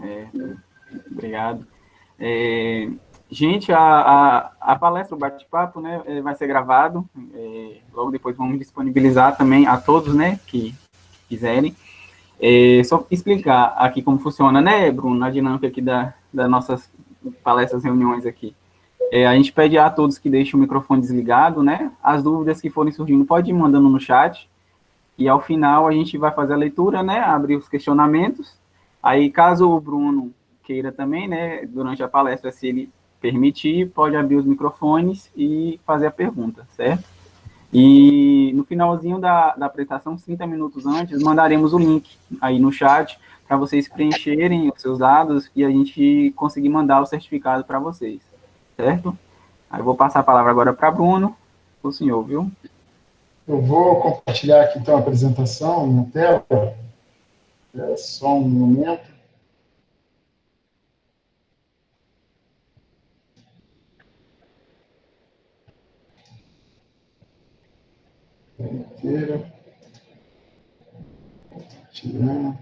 É, obrigado. Gente, a palestra, o bate-papo, né, vai ser gravado. Logo depois vamos disponibilizar também a todos, né, que quiserem. Só explicar aqui como funciona, né, Bruno, a dinâmica aqui das nossas palestras, reuniões aqui. A gente pede a todos que deixem o microfone desligado, né? As dúvidas que forem surgindo, pode ir mandando no chat. E ao final a gente vai fazer a leitura, né? Abrir os questionamentos. Aí, caso o Bruno queira também, né? Durante a palestra, se ele permitir, pode abrir os microfones e fazer a pergunta, certo? E no finalzinho da apresentação, 30 minutos antes, mandaremos o link aí no chat para vocês preencherem os seus dados e a gente conseguir mandar o certificado para vocês, certo? Aí eu vou passar a palavra agora para Bruno, o senhor, viu? Eu vou compartilhar aqui, então, a apresentação na tela. Só um momento. Inteira. Tirando.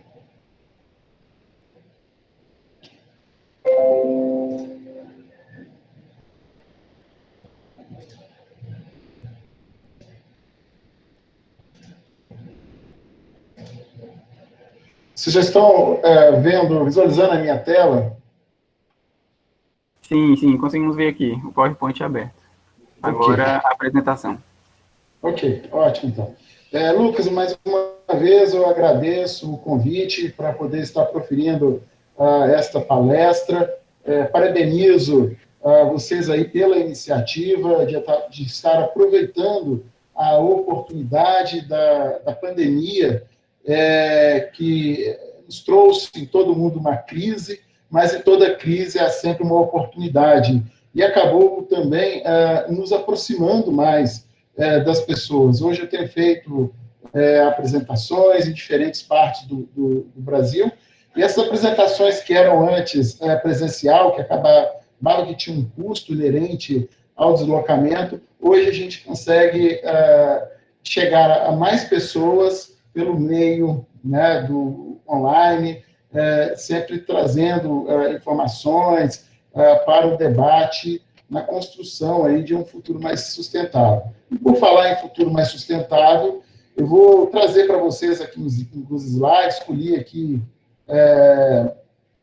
Vocês já estão visualizando a minha tela? Sim, conseguimos ver aqui, o PowerPoint aberto. Agora, a apresentação. Ok, ótimo, então. Lucas, mais uma vez eu agradeço o convite para poder estar proferindo esta palestra. Parabenizo vocês aí pela iniciativa de estar aproveitando a oportunidade da pandemia, que nos trouxe em todo mundo uma crise, mas em toda crise há sempre uma oportunidade. E acabou também nos aproximando mais das pessoas. Hoje eu tenho feito apresentações em diferentes partes do Brasil, e essas apresentações que eram antes presencial, que acabava que tinha um custo inerente ao deslocamento, hoje a gente consegue chegar a mais pessoas pelo meio, né, do online, sempre trazendo informações para o debate na construção aí de um futuro mais sustentável. E por falar em futuro mais sustentável, eu vou trazer para vocês aqui uns slides, escolhi aqui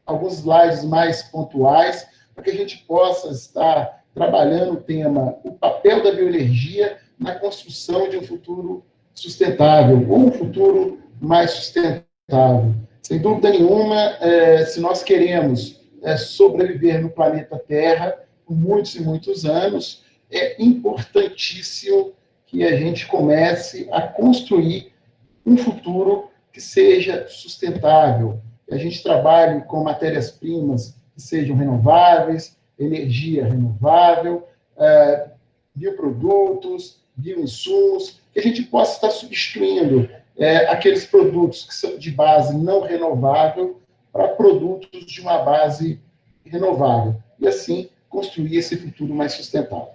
alguns slides mais pontuais, para que a gente possa estar trabalhando o tema, o papel da bioenergia na construção de um futuro sustentável, ou um futuro mais sustentável. Sem dúvida nenhuma, se nós queremos sobreviver no planeta Terra por muitos e muitos anos, é importantíssimo que a gente comece a construir um futuro que seja sustentável, que a gente trabalhe com matérias-primas que sejam renováveis, energia renovável, bioprodutos, bioinsumos, que a gente possa estar substituindo aqueles produtos que são de base não renovável para produtos de uma base renovável. E assim, construir esse futuro mais sustentável.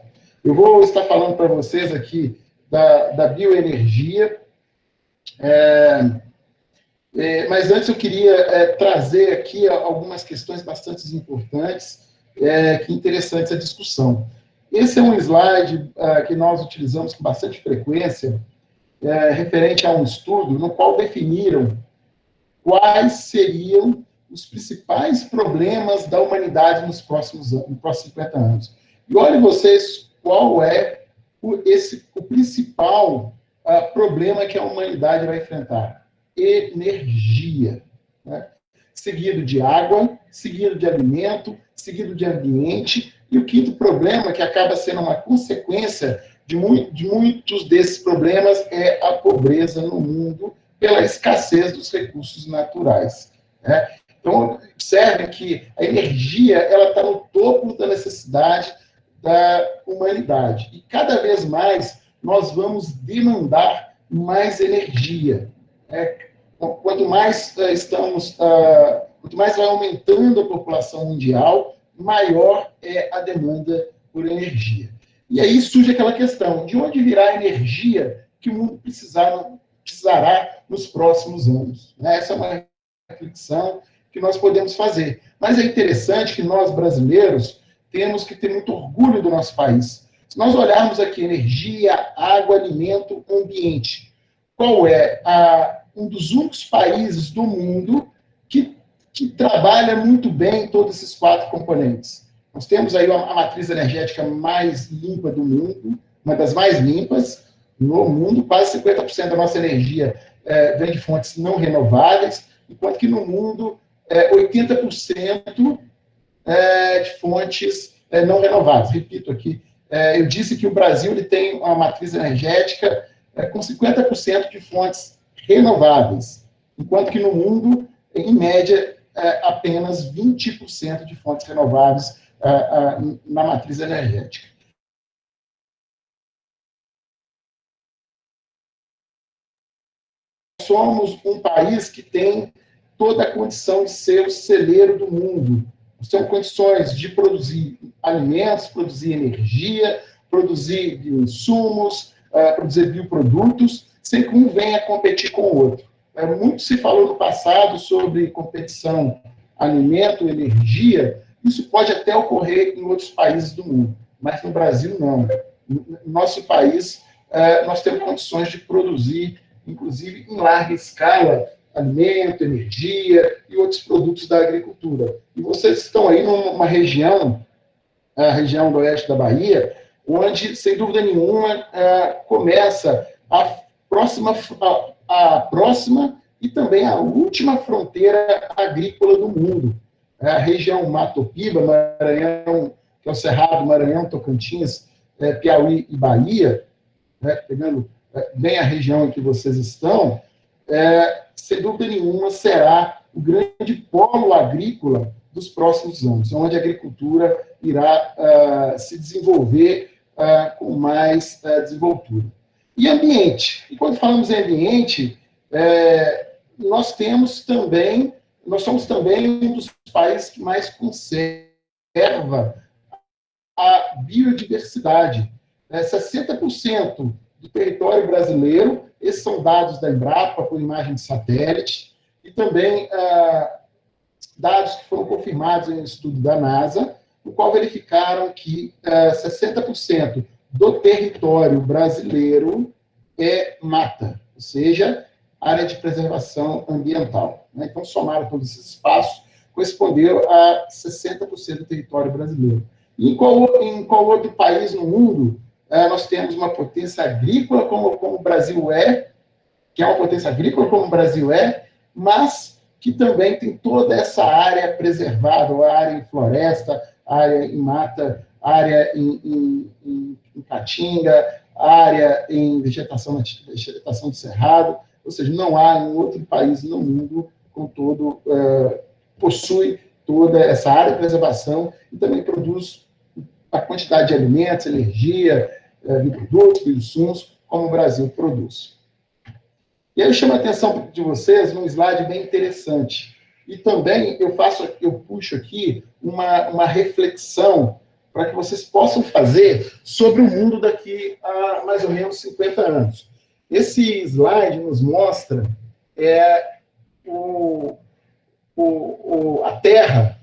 Eu vou estar falando para vocês aqui da bioenergia, mas antes eu queria trazer aqui algumas questões bastante importantes, que interessantes a discussão. Esse é um slide que nós utilizamos com bastante frequência, referente a um estudo no qual definiram quais seriam os principais problemas da humanidade nos próximos 50 anos. E olhem vocês qual é o principal problema que a humanidade vai enfrentar. Energia. Né? Seguido de água, seguido de alimento, seguido de ambiente, e o quinto problema, que acaba sendo uma consequência de muitos desses problemas, é a pobreza no mundo pela escassez dos recursos naturais. Né? Então, observem que a energia está no topo da necessidade da humanidade. E cada vez mais nós vamos demandar mais energia. Quanto mais quanto mais vai aumentando a população mundial, maior é a demanda por energia. E aí surge aquela questão, de onde virá a energia que o mundo precisará nos próximos anos? Essa é uma reflexão que nós podemos fazer. Mas é interessante que nós, brasileiros, temos que ter muito orgulho do nosso país. Se nós olharmos aqui energia, água, alimento, ambiente, qual é um dos únicos países do mundo que trabalha muito bem todos esses 4 componentes? Nós temos aí a matriz energética mais limpa do mundo, uma das mais limpas no mundo, quase 50% da nossa energia vem de fontes não renováveis, enquanto que no mundo 80% de fontes não renováveis. Repito aqui, eu disse que o Brasil ele tem uma matriz energética com 50% de fontes renováveis, enquanto que no mundo, em média, apenas 20% de fontes renováveis na matriz energética. Somos um país que tem toda a condição de ser o celeiro do mundo. Nós temos condições de produzir alimentos, produzir energia, produzir insumos, produzir bioprodutos, sem que um venha competir com o outro. Muito se falou no passado sobre competição alimento, energia. Isso pode até ocorrer em outros países do mundo, mas no Brasil não. No nosso país, nós temos condições de produzir, inclusive em larga escala, alimento, energia e outros produtos da agricultura. E vocês estão aí numa região, a região do oeste da Bahia, onde, sem dúvida nenhuma, começa a próxima e também a última fronteira agrícola do mundo. A região Mato Piba, Maranhão, que é o Cerrado, Maranhão, Tocantins, Piauí e Bahia, pegando bem a região em que vocês estão, sem dúvida nenhuma, será o grande polo agrícola dos próximos anos, onde a agricultura irá se desenvolver com mais desenvoltura. E ambiente. E quando falamos em ambiente, nós somos também um dos países que mais conserva a biodiversidade. 60% do território brasileiro, esses são dados da Embrapa, por imagem de satélite, e também dados que foram confirmados em um estudo da NASA, no qual verificaram que 60% do território brasileiro é mata, ou seja, área de preservação ambiental. Então, somaram todos esses espaços, correspondeu a 60% do território brasileiro. E em qual outro país no mundo nós temos uma potência agrícola como o Brasil que é uma potência agrícola como o Brasil mas que também tem toda essa área preservada, a área em floresta, área em mata, área em caatinga, área em vegetação de cerrado, ou seja, não há um outro país no mundo possui toda essa área de preservação e também produz a quantidade de alimentos, energia, bioprodutos, bioinsumos, como o Brasil produz. E aí eu chamo a atenção de vocês num slide bem interessante. E também eu puxo aqui uma reflexão para que vocês possam fazer sobre o mundo daqui a mais ou menos 50 anos. Esse slide nos mostra a Terra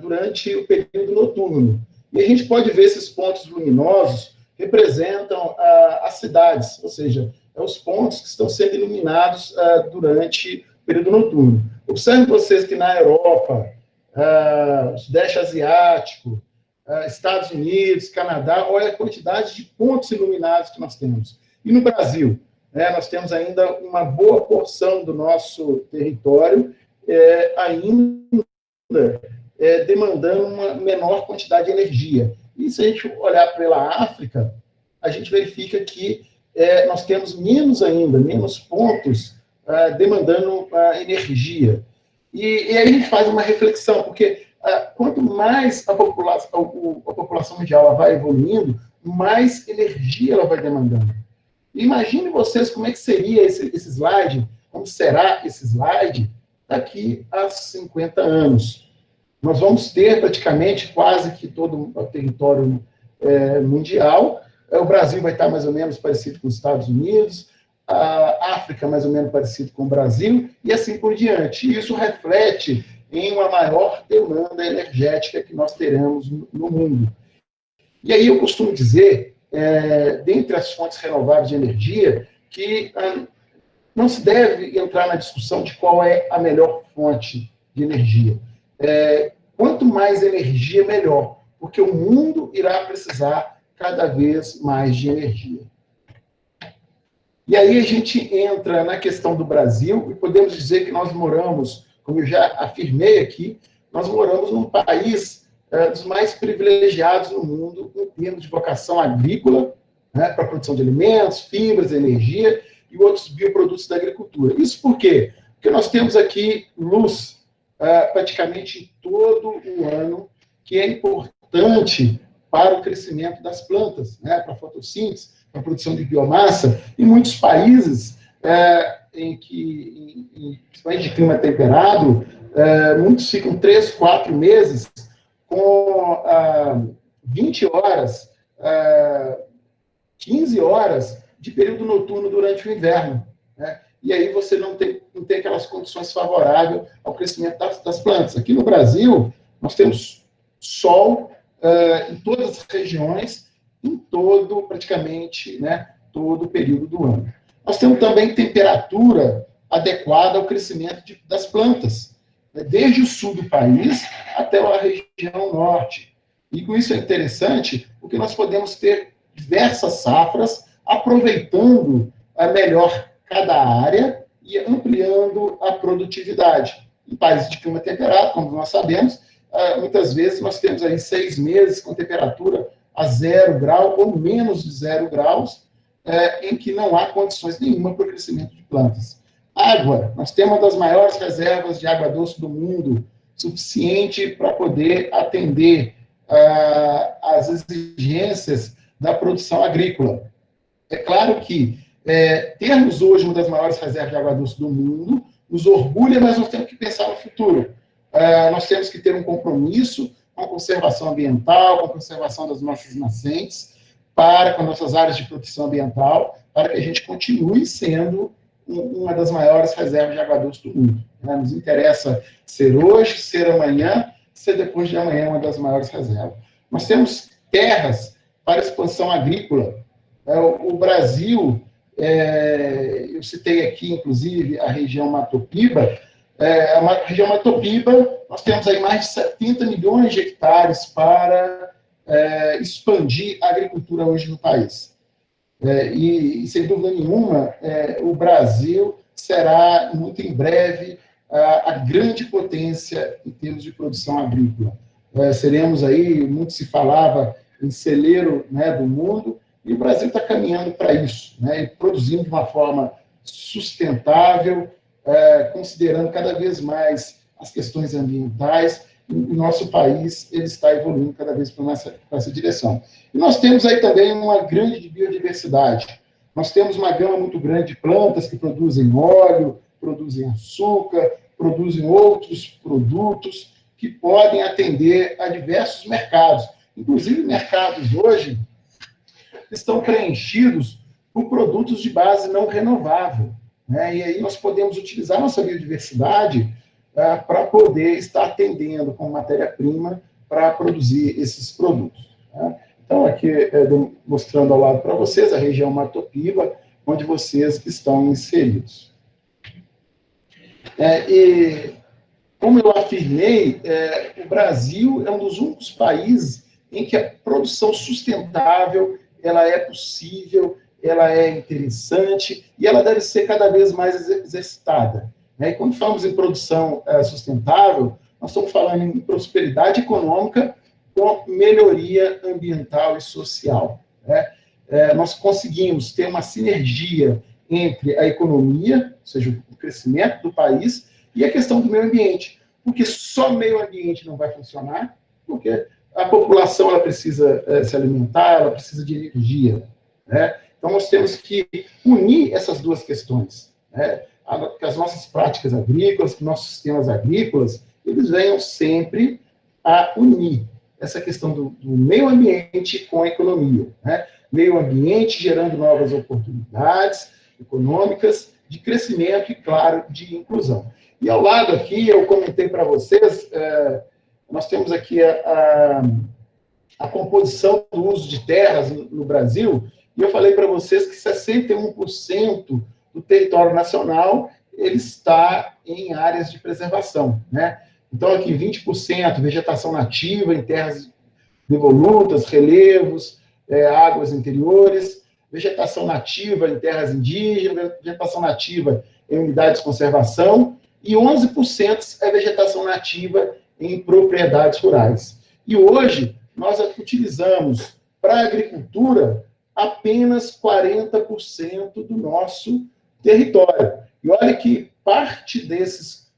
durante o período noturno. E a gente pode ver esses pontos luminosos representam as cidades, ou seja, os pontos que estão sendo iluminados durante o período noturno. Observem vocês que na Europa, Sudeste Asiático, Estados Unidos, Canadá, olha a quantidade de pontos iluminados que nós temos. E no Brasil, nós temos ainda uma boa porção do nosso território ainda demandando uma menor quantidade de energia. E se a gente olhar pela África, a gente verifica que nós temos menos pontos demandando energia. E aí a gente faz uma reflexão, porque quanto mais a população mundial ela vai evoluindo, mais energia ela vai demandando. Imagine vocês como é que seria esse slide, como será esse slide daqui a 50 anos. Nós vamos ter praticamente quase que todo o território mundial. O Brasil vai estar mais ou menos parecido com os Estados Unidos. a África, mais ou menos parecido com o Brasil, e assim por diante. E isso reflete em uma maior demanda energética que nós teremos no mundo. E aí eu costumo dizer, dentre as fontes renováveis de energia, que não se deve entrar na discussão de qual é a melhor fonte de energia. Quanto mais energia, melhor, porque o mundo irá precisar cada vez mais de energia. E aí a gente entra na questão do Brasil, e podemos dizer que nós moramos, como eu já afirmei aqui, nós moramos num país dos mais privilegiados no mundo em termos de vocação agrícola, né, para a produção de alimentos, fibras, energia e outros bioprodutos da agricultura. Isso por quê? Porque nós temos aqui luz praticamente todo o ano, que é importante para o crescimento das plantas, né, para a fotossíntese, para a produção de biomassa. Em muitos países, principalmente de clima temperado, muitos ficam 3, 4 meses com 20 horas, 15 horas de período noturno durante o inverno, né? E aí você não tem aquelas condições favoráveis ao crescimento das plantas. Aqui no Brasil, nós temos sol em todas as regiões, em praticamente, né, todo o período do ano. Nós temos também temperatura adequada ao crescimento das plantas, né, desde o sul do país até a região norte. E com isso é interessante, porque nós podemos ter diversas safras, aproveitando melhor cada área e ampliando a produtividade. Em países de clima temperado, como nós sabemos, muitas vezes nós temos aí 6 meses com temperatura a 0 grau ou menos de 0 graus, em que não há condições nenhuma para o crescimento de plantas. Água, nós temos uma das maiores reservas de água doce do mundo, suficiente para poder atender às exigências da produção agrícola. É claro que termos hoje uma das maiores reservas de água doce do mundo nos orgulha, mas nós temos que pensar no futuro. Nós temos que ter um compromisso com a conservação ambiental, com a conservação das nossas nascentes, com as nossas áreas de proteção ambiental, para que a gente continue sendo uma das maiores reservas de água doce do mundo. Nos interessa ser hoje, ser amanhã, ser depois de amanhã uma das maiores reservas. Nós temos terras para expansão agrícola. O Brasil, eu citei aqui, inclusive, a região Mato Piba. A região Mato Piba, nós temos aí mais de 70 milhões de hectares para expandir a agricultura hoje no país. E sem dúvida nenhuma, o Brasil será, muito em breve, a grande potência em termos de produção agrícola. Seremos aí, muito se falava em celeiro, né, do mundo, e o Brasil está caminhando para isso, né, e produzindo de uma forma sustentável, considerando cada vez mais as questões ambientais. E o nosso país ele está evoluindo cada vez para essa direção. E nós temos aí também uma grande biodiversidade. Nós temos uma gama muito grande de plantas que produzem óleo, produzem açúcar, produzem outros produtos que podem atender a diversos mercados. Inclusive, mercados hoje estão preenchidos por produtos de base não renovável, né? E aí nós podemos utilizar nossa biodiversidade para poder estar atendendo com matéria-prima para produzir esses produtos, né? Então, aqui, mostrando ao lado para vocês a região Mato Piba, onde vocês estão inseridos. E, como eu afirmei, o Brasil é um dos únicos países em que a produção sustentável ela é possível, ela é interessante e ela deve ser cada vez mais exercitada, né? E quando falamos em produção sustentável, nós estamos falando em prosperidade econômica com melhoria ambiental e social, né? Nós conseguimos ter uma sinergia entre a economia, ou seja, o crescimento do país, e a questão do meio ambiente, porque só meio ambiente não vai funcionar, porque a população ela precisa se alimentar, ela precisa de energia, né? Então, nós temos que unir essas duas questões, né? Que as nossas práticas agrícolas, que nossos sistemas agrícolas, eles venham sempre a unir essa questão do meio ambiente com a economia, né? Meio ambiente gerando novas oportunidades econômicas, de crescimento e, claro, de inclusão. E ao lado aqui, eu comentei para vocês, nós temos aqui a composição do uso de terras no Brasil, e eu falei para vocês que 61% do território nacional ele está em áreas de preservação, né? Então, aqui 20% vegetação nativa em terras devolutas, relevos, águas interiores, vegetação nativa em terras indígenas, vegetação nativa em unidades de conservação, e 11% é vegetação nativa em propriedades rurais. E hoje, nós utilizamos para a agricultura apenas 40% do nosso território. E olha que parte desses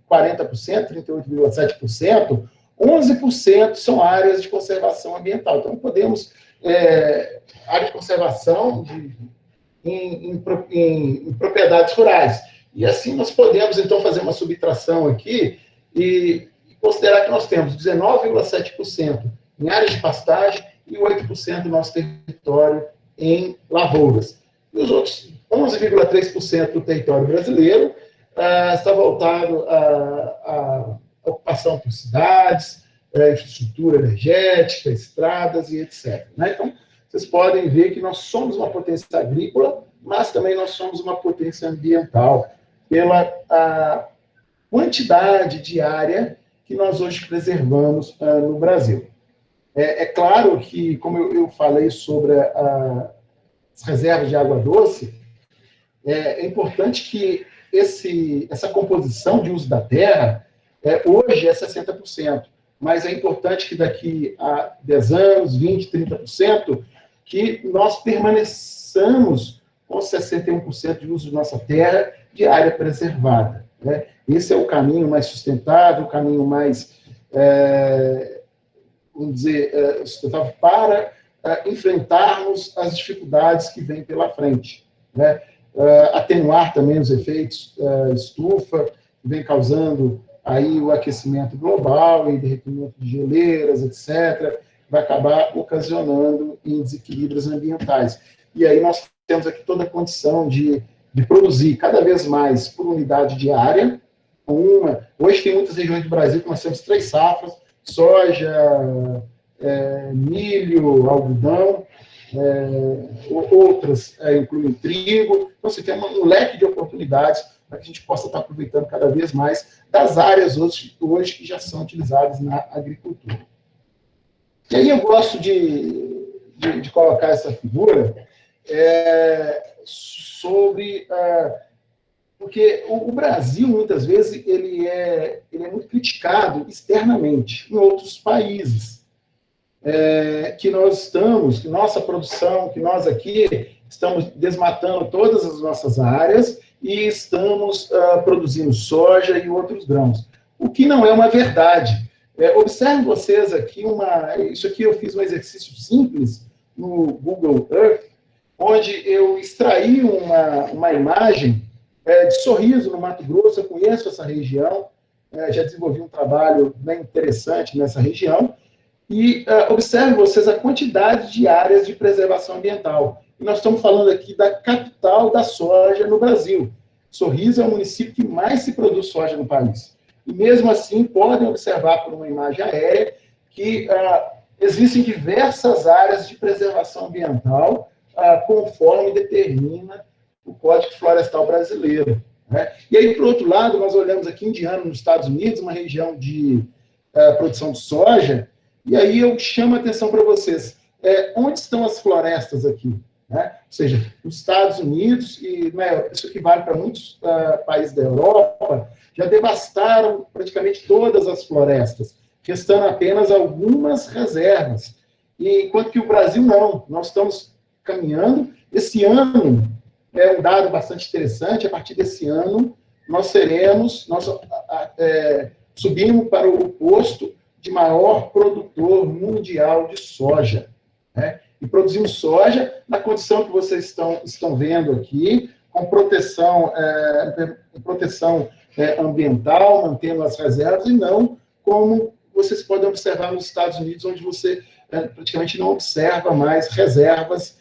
40%, 38,7%, 11% são áreas de conservação ambiental. Então, podemos, área de conservação em propriedades rurais. E assim nós podemos, então, fazer uma subtração aqui e considerar que nós temos 19,7% em áreas de pastagem e 8% do nosso território em lavouras. E os outros 11,3% do território brasileiro está voltado à ocupação por cidades, infraestrutura energética, estradas e etc. Né? Então, vocês podem ver que nós somos uma potência agrícola, mas também nós somos uma potência ambiental, pela quantidade de área que nós hoje preservamos no Brasil. É claro que, como eu falei sobre as reservas de água doce, é importante que essa composição de uso da terra, hoje é 60%, mas é importante que daqui a 10 anos, 20%, 30%, que nós permaneçamos com 61% de uso de nossa terra de área preservada. Né? Esse é o caminho mais sustentável, o caminho mais, vamos dizer, sustentável para enfrentarmos as dificuldades que vêm pela frente. Né? Atenuar também os efeitos estufa, que vem causando aí o aquecimento global e derretimento de geleiras, etc., vai acabar ocasionando em desequilíbrios ambientais. E aí nós temos aqui toda a condição de produzir cada vez mais por unidade de área. Hoje tem muitas regiões do Brasil que nós temos 3 safras, soja, milho, algodão, outras incluem trigo. Então, você tem um leque de oportunidades para que a gente possa estar aproveitando cada vez mais das áreas hoje que já são utilizadas na agricultura. E aí eu gosto de colocar essa figura sobre... porque o Brasil, muitas vezes, ele é muito criticado externamente em outros países. Que nossa produção, que nós aqui estamos desmatando todas as nossas áreas e estamos produzindo soja e outros grãos. O que não é uma verdade. Observem vocês aqui, isso aqui eu fiz um exercício simples no Google Earth, onde eu extraí uma imagem de Sorriso, no Mato Grosso. Eu conheço essa região, já desenvolvi um trabalho bem interessante nessa região, e observem vocês a quantidade de áreas de preservação ambiental. E nós estamos falando aqui da capital da soja no Brasil. Sorriso é o município que mais se produz soja no país. E mesmo assim, podem observar por uma imagem aérea que existem diversas áreas de preservação ambiental, conforme determina o Código Florestal Brasileiro. Né? E aí, por outro lado, nós olhamos aqui Indiana, nos Estados Unidos, uma região de produção de soja, e aí eu chamo a atenção para vocês. Onde estão as florestas aqui? Né? Ou seja, nos Estados Unidos, e isso aqui vale para muitos países da Europa, já devastaram praticamente todas as florestas, restando apenas algumas reservas. Enquanto que o Brasil não. Nós estamos caminhando. Esse ano é um dado bastante interessante. A partir desse ano, nós subimos para o posto de maior produtor mundial de soja. Né? E produzimos soja na condição que vocês estão vendo aqui, com proteção ambiental, mantendo as reservas, e não como vocês podem observar nos Estados Unidos, onde você praticamente não observa mais reservas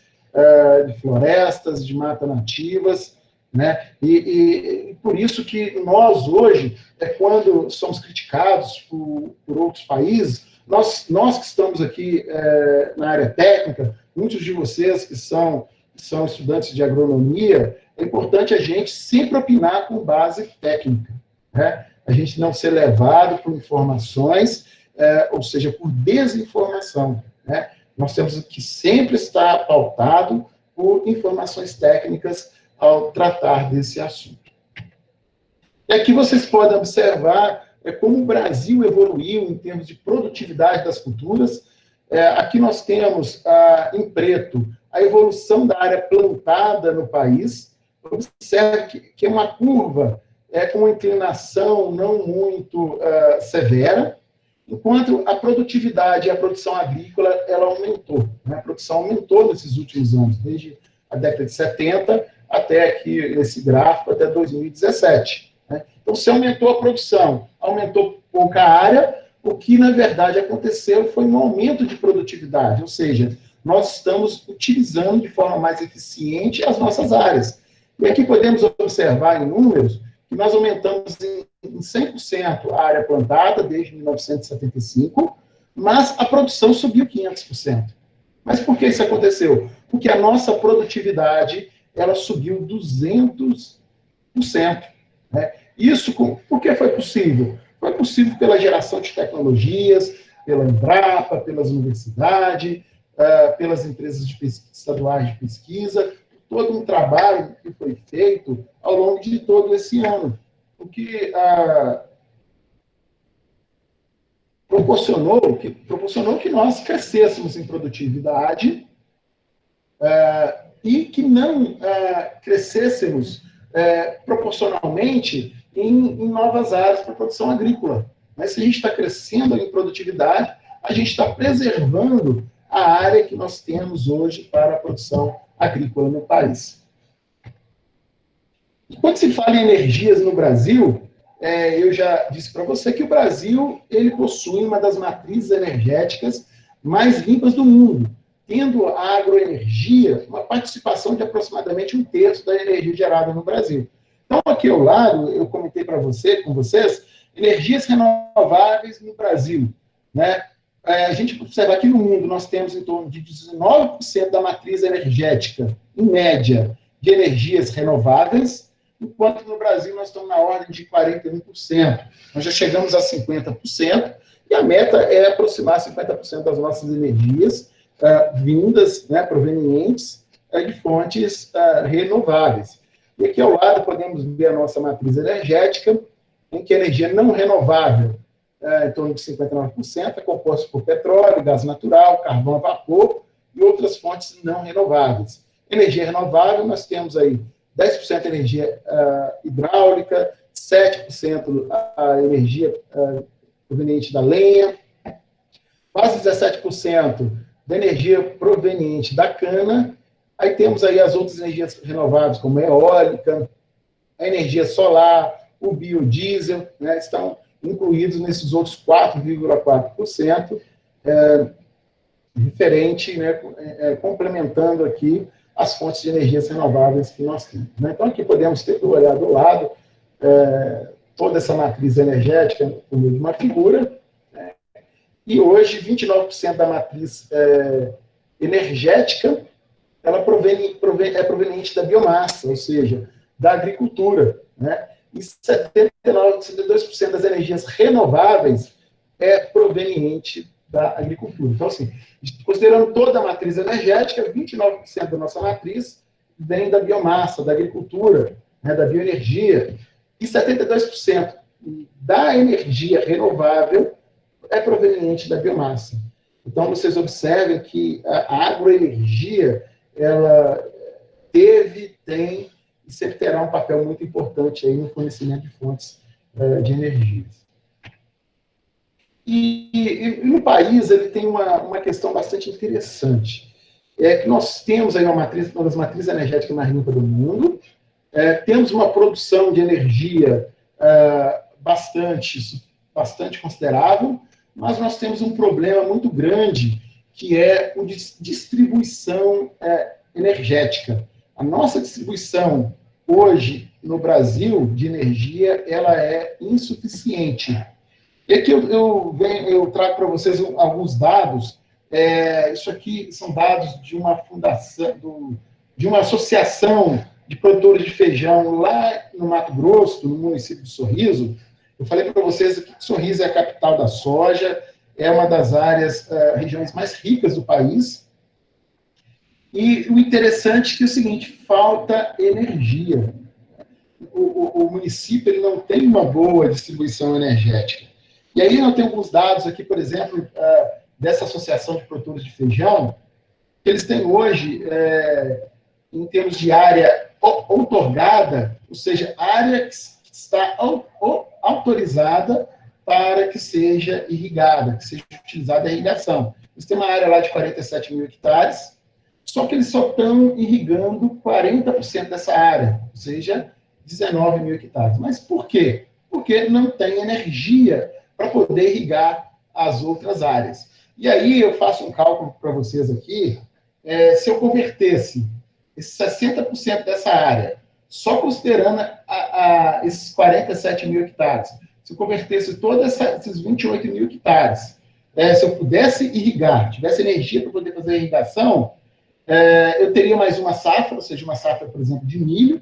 de florestas, de matas nativas, né? E por isso que nós, hoje, quando somos criticados por outros países, nós que estamos aqui na área técnica, muitos de vocês que são estudantes de agronomia, é importante a gente sempre opinar com base técnica, né? A gente não ser levado por informações, ou seja, por desinformação, né? Nós temos que sempre estar pautado por informações técnicas ao tratar desse assunto. E aqui vocês podem observar como o Brasil evoluiu em termos de produtividade das culturas. Aqui nós temos, em preto, a evolução da área plantada no país. Observe que é uma curva com uma inclinação não muito severa, enquanto a produtividade e a produção agrícola ela aumentou, né? A produção aumentou nesses últimos anos, desde a década de 70 até aqui, esse gráfico, até 2017. Né? Então, se aumentou a produção, aumentou pouca área, o que, na verdade, aconteceu foi um aumento de produtividade, ou seja, nós estamos utilizando de forma mais eficiente as nossas áreas. E aqui podemos observar em números que nós aumentamos em 100% a área plantada desde 1975, mas a produção subiu 500%. Mas por que isso aconteceu? Porque a nossa produtividade ela subiu 200%. Né? Isso por que foi possível? Foi possível pela geração de tecnologias, pela Embrapa, pelas universidades, pelas empresas estaduais de pesquisa, todo um trabalho que foi feito ao longo de todo esse ano, o que proporcionou que nós crescêssemos em produtividade e que não crescêssemos proporcionalmente em novas áreas para a produção agrícola. Mas se a gente está crescendo em produtividade, a gente está preservando a área que nós temos hoje para a produção agrícola no país. E quando se fala em energias no Brasil, eu já disse para você que o Brasil ele possui uma das matrizes energéticas mais limpas do mundo, tendo a agroenergia uma participação de aproximadamente 1/3 da energia gerada no Brasil. Então, aqui ao lado, eu comentei com vocês, energias renováveis no Brasil. Né? A gente observa aqui no mundo, nós temos em torno de 19% da matriz energética, em média, de energias renováveis, enquanto no Brasil nós estamos na ordem de 41%. Nós já chegamos a 50%, e a meta é aproximar 50% das nossas energias vindas, né, provenientes de fontes renováveis. E aqui ao lado podemos ver a nossa matriz energética, em que a energia não renovável, em torno de 59%, é composta por petróleo, gás natural, carvão a vapor e outras fontes não renováveis. Energia renovável, nós temos aí 10% energia hidráulica, 7% a energia proveniente da lenha, quase 17% da energia proveniente da cana. Aí temos aí as outras energias renováveis, como a eólica, a energia solar, o biodiesel, né, estão incluídos nesses outros 4,4%, referente, né, complementando aqui as fontes de energias renováveis que nós temos. Né? Então, aqui podemos ter olhado do lado toda essa matriz energética por meio de uma figura, né? E hoje 29% da matriz energética ela é proveniente da biomassa, ou seja, da agricultura, né? E 72% das energias renováveis é proveniente da agricultura. Então, assim, considerando toda a matriz energética, 29% da nossa matriz vem da biomassa, da agricultura, né, da bioenergia, e 72% da energia renovável é proveniente da biomassa. Então, vocês observem que a agroenergia, ela teve, tem e sempre terá um papel muito importante aí no fornecimento de fontes de energias. E no país, ele tem uma questão bastante interessante. É que nós temos aí uma das matrizes energéticas mais limpas do mundo, temos uma produção de energia bastante considerável, mas nós temos um problema muito grande, que é o de distribuição energética. A nossa distribuição hoje no Brasil de energia, ela é insuficiente. E aqui eu trago para vocês alguns dados. Isso aqui são dados de uma fundação, de uma associação de produtores de feijão lá no Mato Grosso, no município de Sorriso. Eu falei para vocês que Sorriso é a capital da soja, é uma das regiões mais ricas do país. E o interessante é que é o seguinte, falta energia. O município ele não tem uma boa distribuição energética. E aí eu tenho alguns dados aqui, por exemplo, dessa associação de produtores de feijão, que eles têm hoje, em termos de área outorgada, ou seja, área que está autorizada para que seja irrigada, que seja utilizada a irrigação. Eles têm uma área lá de 47 mil hectares, só que eles só estão irrigando 40% dessa área, ou seja, 19 mil hectares. Mas por quê? Porque não tem energia para poder irrigar as outras áreas. E aí eu faço um cálculo para vocês aqui, se eu convertesse esses 60% dessa área, só considerando esses 47 mil hectares, se eu convertesse todos esses 28 mil hectares, se eu pudesse irrigar, tivesse energia para poder fazer a irrigação, eu teria mais uma safra, ou seja, uma safra, por exemplo, de milho,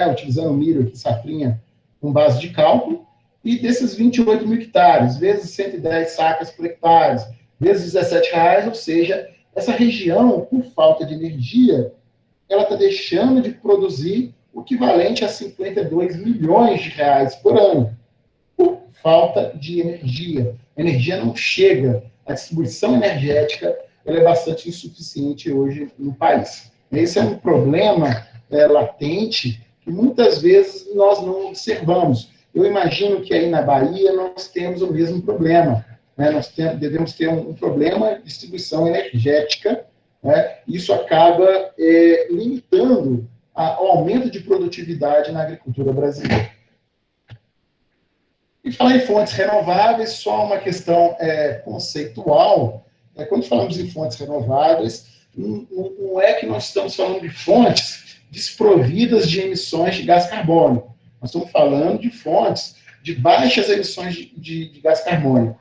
utilizando o milho aqui, safrinha, com base de cálculo, e desses 28 mil hectares, vezes 110 sacas por hectare, vezes R$17, ou seja, essa região, por falta de energia, ela está deixando de produzir o equivalente a 52 milhões de reais por ano, por falta de energia. A energia não chega, a distribuição energética ela é bastante insuficiente hoje no país. Esse é um problema latente que muitas vezes nós não observamos. Eu imagino que aí na Bahia nós temos o mesmo problema. Nós devemos ter um problema de distribuição energética. Isso acaba limitando o aumento de produtividade na agricultura brasileira. E falar em fontes renováveis, só uma questão conceitual. Quando falamos em fontes renováveis, não é que nós estamos falando de fontes desprovidas de emissões de gás carbônico. Nós estamos falando de fontes de baixas emissões de gás carbônico.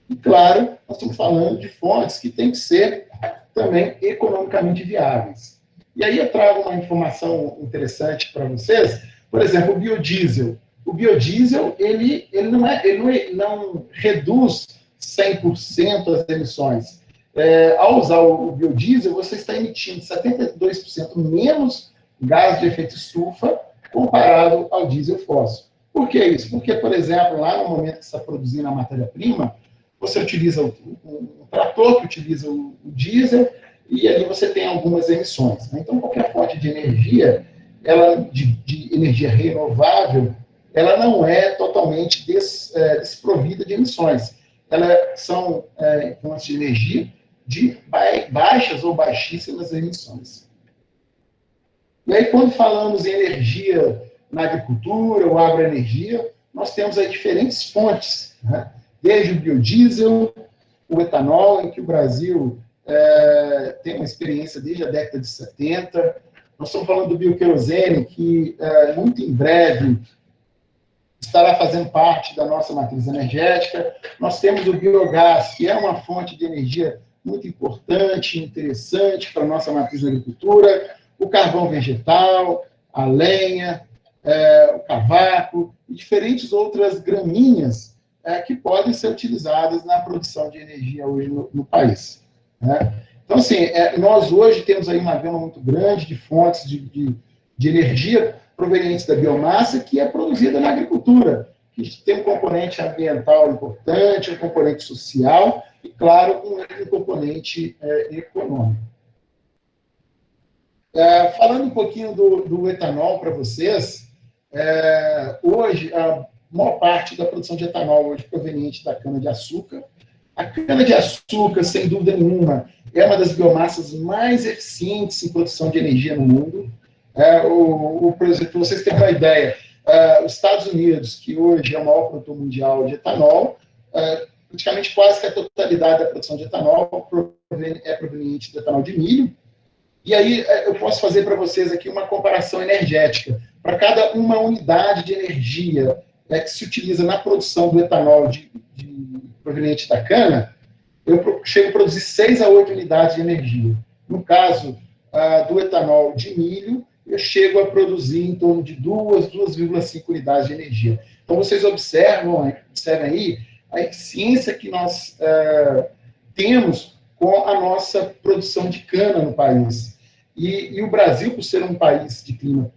E, claro, nós estamos falando de fontes que têm que ser também economicamente viáveis. E aí eu trago uma informação interessante para vocês. Por exemplo, o biodiesel. O biodiesel, ele não reduz 100% as emissões. Ao usar o biodiesel, você está emitindo 72% menos gás de efeito estufa comparado ao diesel fóssil. Por que isso? Porque, por exemplo, lá no momento que você está produzindo a matéria-prima, você utiliza um trator que utiliza o diesel e ali você tem algumas emissões. Então, qualquer fonte de energia, de energia renovável, ela não é totalmente desprovida de emissões. Elas são fontes de energia de baixas ou baixíssimas emissões. E aí, quando falamos em energia na agricultura ou agroenergia, nós temos aí diferentes fontes, desde o biodiesel, o etanol, em que o Brasil tem uma experiência desde a década de 70. Nós estamos falando do bioquerosene, que muito em breve estará fazendo parte da nossa matriz energética. Nós temos o biogás, que é uma fonte de energia muito importante, interessante para a nossa matriz da agricultura, o carvão vegetal, a lenha, o cavaco, e diferentes outras gramíneas que podem ser utilizadas na produção de energia hoje no país. Então, assim, nós hoje temos aí uma gama muito grande de fontes de energia provenientes da biomassa que é produzida na agricultura, que tem um componente ambiental importante, um componente social e, claro, um componente econômico. Falando um pouquinho do etanol para vocês, hoje a maior parte da produção de etanol hoje proveniente da cana-de-açúcar. A cana-de-açúcar, sem dúvida nenhuma, é uma das biomassas mais eficientes em produção de energia no mundo. Por exemplo, para vocês terem uma ideia, os Estados Unidos, que hoje é o maior produtor mundial de etanol, praticamente quase que a totalidade da produção de etanol é proveniente do etanol de milho, E aí eu posso fazer para vocês aqui uma comparação energética. Para cada uma unidade de energia que se utiliza na produção do etanol proveniente da cana, eu chego a produzir 6 a 8 unidades de energia. No caso do etanol de milho, eu chego a produzir em torno de 2,5 unidades de energia. Então, vocês observem aí a eficiência que nós temos com a nossa produção de cana no país. E o Brasil, por ser um país de clima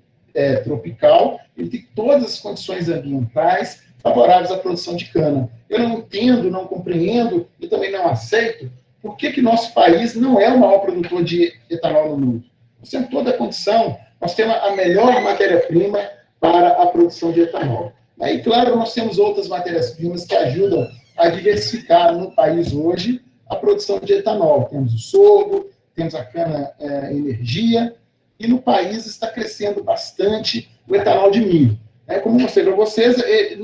tropical, ele tem todas as condições ambientais favoráveis à produção de cana. Eu não entendo, não compreendo e também não aceito por que nosso país não é o maior produtor de etanol no mundo. Nós temos toda a condição, nós temos a melhor matéria-prima para a produção de etanol. Aí, claro, nós temos outras matérias-primas que ajudam a diversificar no país hoje a produção de etanol. Temos o sorgo, temos a cana-energia, e no país está crescendo bastante o etanol de milho. Como eu mostrei para vocês, ele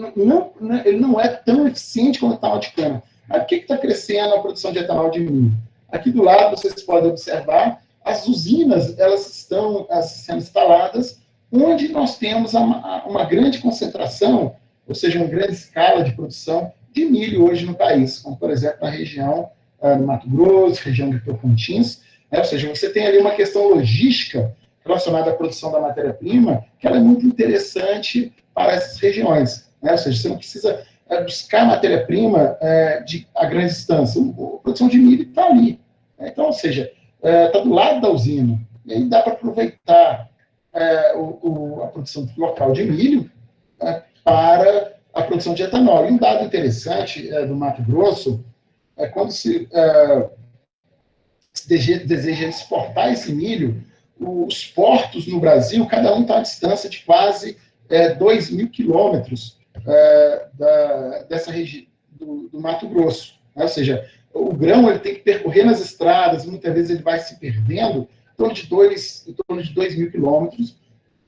não é tão eficiente como o etanol de cana. Mas por que está crescendo a produção de etanol de milho? Aqui do lado, vocês podem observar, as usinas elas estão sendo instaladas onde nós temos uma grande concentração, ou seja, uma grande escala de produção de milho hoje no país, como, por exemplo, na região do Mato Grosso, região de Tocantins, ou seja, você tem ali uma questão logística relacionada à produção da matéria-prima, que ela é muito interessante para essas regiões. Ou seja, você não precisa buscar matéria-prima a grande distância. A produção de milho está ali. Então, ou seja, está do lado da usina. E aí dá para aproveitar a produção local de milho para a produção de etanol. E um dado interessante do Mato Grosso é quando se deseja exportar esse milho, os portos no Brasil, cada um está à distância de quase 2.000 quilômetros dessa região do Mato Grosso. Ou seja, o grão ele tem que percorrer nas estradas, muitas vezes ele vai se perdendo, em torno de 2.000 quilômetros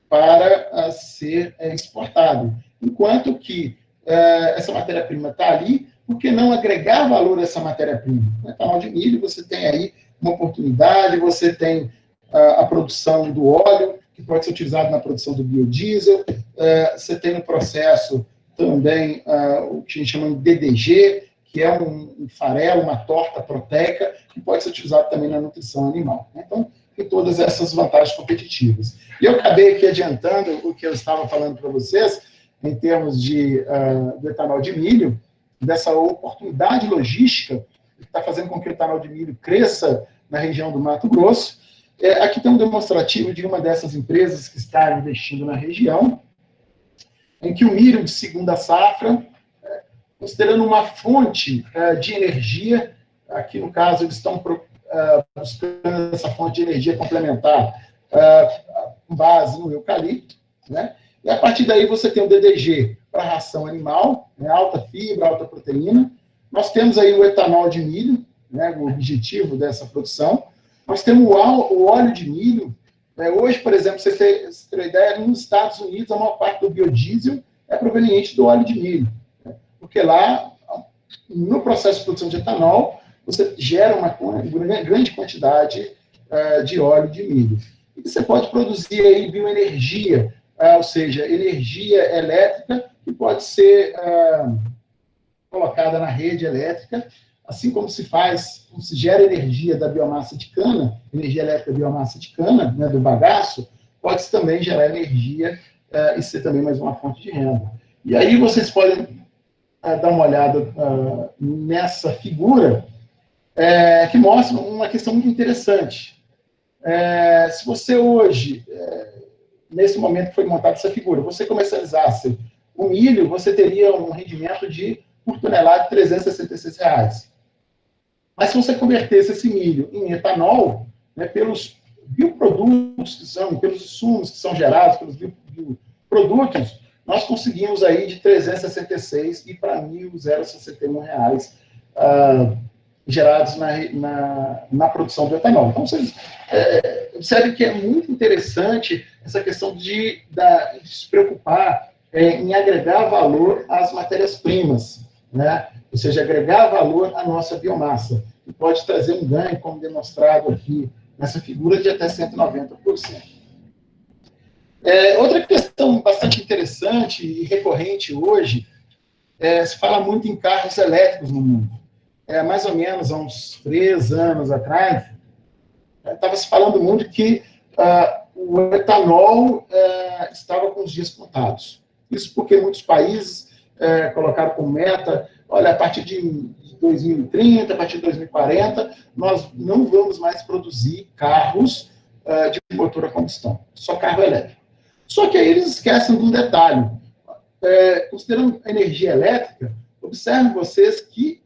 para ser exportado. Enquanto que essa matéria-prima está ali, por que não agregar valor a essa matéria-prima? No etanol de milho, você tem aí uma oportunidade, você tem a produção do óleo, que pode ser utilizado na produção do biodiesel, você tem no processo também o que a gente chama de DDG, que é um farelo, uma torta proteica, que pode ser utilizado também na nutrição animal. Então, tem todas essas vantagens competitivas. E eu acabei aqui adiantando o que eu estava falando para vocês, em termos do etanol de milho, dessa oportunidade logística que está fazendo com que o etanol de milho cresça na região do Mato Grosso. Aqui tem um demonstrativo de uma dessas empresas que está investindo na região, em que o milho de segunda safra, considerando uma fonte de energia, aqui no caso eles estão buscando essa fonte de energia complementar com base no eucalipto, né? E a partir daí você tem o DDG para ração animal, alta fibra, alta proteína. Nós temos aí o etanol de milho, o objetivo dessa produção. Nós temos o óleo de milho. Hoje, por exemplo, vocês terem uma ideia, nos Estados Unidos, a maior parte do biodiesel é proveniente do óleo de milho. Porque lá, no processo de produção de etanol, você gera uma grande quantidade de óleo de milho. E você pode produzir aí bioenergia, ou seja, energia elétrica que pode ser colocada na rede elétrica, assim como se gera energia da biomassa de cana, energia elétrica da biomassa de cana, do bagaço, pode-se também gerar energia e ser também mais uma fonte de renda. E aí vocês podem dar uma olhada nessa figura, que mostra uma questão muito interessante. Se você hoje, nesse momento que foi montada essa figura, você comercializasse o milho, você teria um rendimento por tonelada de R$366. Mas se você convertesse esse milho em etanol, pelos bioprodutos pelos insumos que são gerados, pelos bioprodutos, nós conseguimos aí de 366 e para R$1.061 gerados na produção do etanol. Então, vocês observem que é muito interessante essa questão de se preocupar em agregar valor às matérias-primas, ou seja, agregar valor à nossa biomassa, que pode trazer um ganho, como demonstrado aqui nessa figura de até 190%. Outra questão bastante interessante e recorrente hoje, se fala muito em carros elétricos no mundo. Mais ou menos há uns 3 anos atrás, estava se falando muito que o etanol estava com os dias contados. Isso porque muitos países colocaram como meta, olha, a partir de 2030, a partir de 2040, nós não vamos mais produzir carros de motor a combustão, só carro elétrico. Só que aí eles esquecem de um detalhe. Considerando a energia elétrica, observem vocês que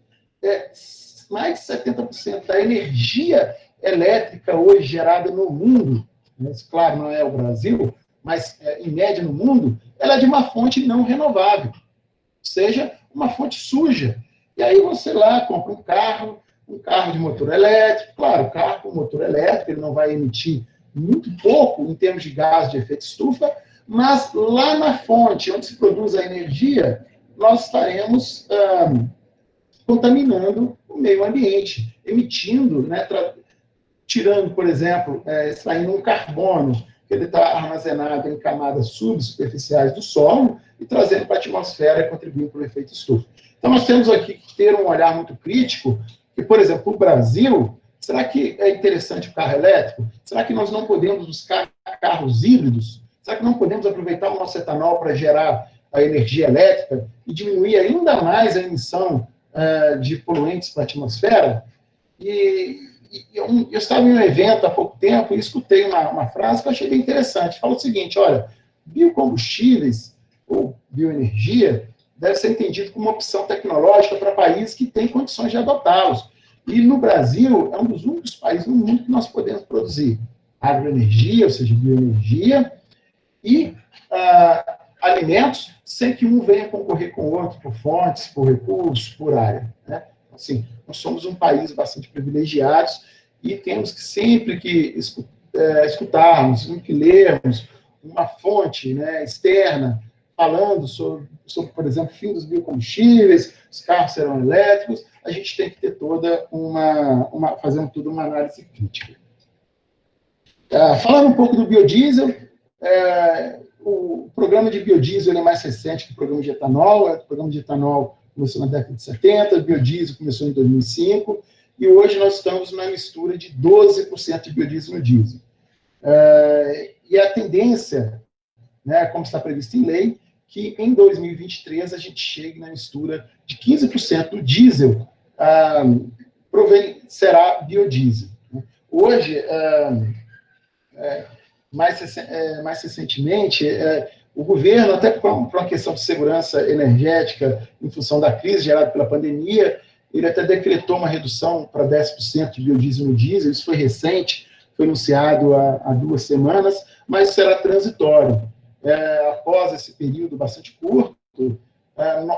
mais de 70% da energia elétrica hoje gerada no mundo, isso, claro, não é o Brasil, mas em média no mundo, ela é de uma fonte não renovável, ou seja, uma fonte suja. E aí você lá compra um carro de motor elétrico, claro, o carro com motor elétrico, ele não vai emitir muito pouco em termos de gás de efeito estufa, mas lá na fonte, onde se produz a energia, nós estaremos contaminando o meio ambiente, emitindo, né, tirando, por exemplo, extraindo um carbono que ele está armazenado em camadas subsuperficiais do solo e trazendo para a atmosfera e contribuindo para o efeito estufa. Então, nós temos aqui que ter um olhar muito crítico, que, por exemplo, o Brasil, será que é interessante o carro elétrico? Será que nós não podemos buscar carros híbridos? Será que não podemos aproveitar o nosso etanol para gerar a energia elétrica e diminuir ainda mais a emissão de poluentes para a atmosfera? Eu estava em um evento há pouco tempo e escutei uma frase que eu achei bem interessante. Fala o seguinte, olha, biocombustíveis ou bioenergia deve ser entendido como uma opção tecnológica para países que têm condições de adotá-los. E no Brasil, é um dos únicos países no mundo que nós podemos produzir agroenergia, ou seja, bioenergia, e alimentos, sem que um venha concorrer com o outro por fontes, por recursos, por área. Né? Assim, nós somos um país bastante privilegiado e temos que sempre que escutarmos, sempre que lermos uma fonte, né, externa falando sobre, por exemplo, fim dos biocombustíveis, os carros serão elétricos, a gente tem que ter toda fazendo tudo uma análise crítica. Falando um pouco do biodiesel, o programa de biodiesel é mais recente que o programa de etanol. O programa de etanol começou na década de 70, o biodiesel começou em 2005, e hoje nós estamos na mistura de 12% de biodiesel no diesel. E a tendência, né, como está previsto em lei, que em 2023 a gente chegue na mistura de 15% do diesel será biodiesel. Hoje, mais recentemente, o governo, até por uma questão de segurança energética, em função da crise gerada pela pandemia, ele até decretou uma redução para 10% de biodiesel no diesel. Isso foi recente, foi anunciado há 2 semanas, mas será transitório. Após esse período bastante curto,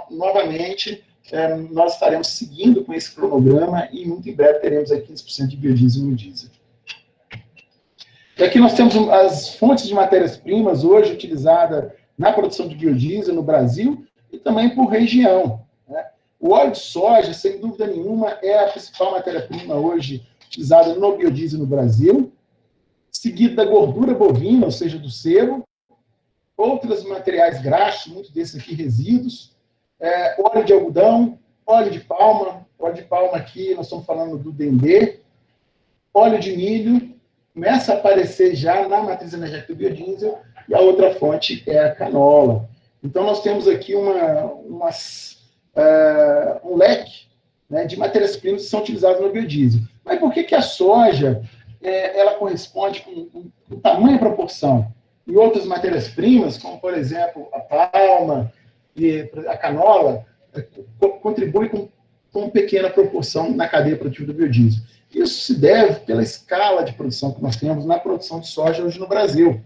novamente, nós estaremos seguindo com esse cronograma e muito em breve teremos aí 15% de biodiesel no diesel. E aqui nós temos as fontes de matérias-primas hoje utilizadas na produção de biodiesel no Brasil e também por região. Né? O óleo de soja, sem dúvida nenhuma, é a principal matéria-prima hoje utilizada no biodiesel no Brasil, seguido da gordura bovina, ou seja, do sebo, outros materiais graxos, muitos desses aqui resíduos, óleo de algodão, óleo de palma aqui nós estamos falando do dendê, óleo de milho, começa a aparecer já na matriz energética do biodiesel, e a outra fonte é a canola. Então, nós temos aqui um leque, né, de matérias-primas que são utilizadas no biodiesel. Mas por que a soja ela corresponde com tamanha proporção? E outras matérias-primas, como, por exemplo, a palma e a canola, contribuem com pequena proporção na cadeia produtiva do biodiesel. Isso se deve pela escala de produção que nós temos na produção de soja hoje no Brasil.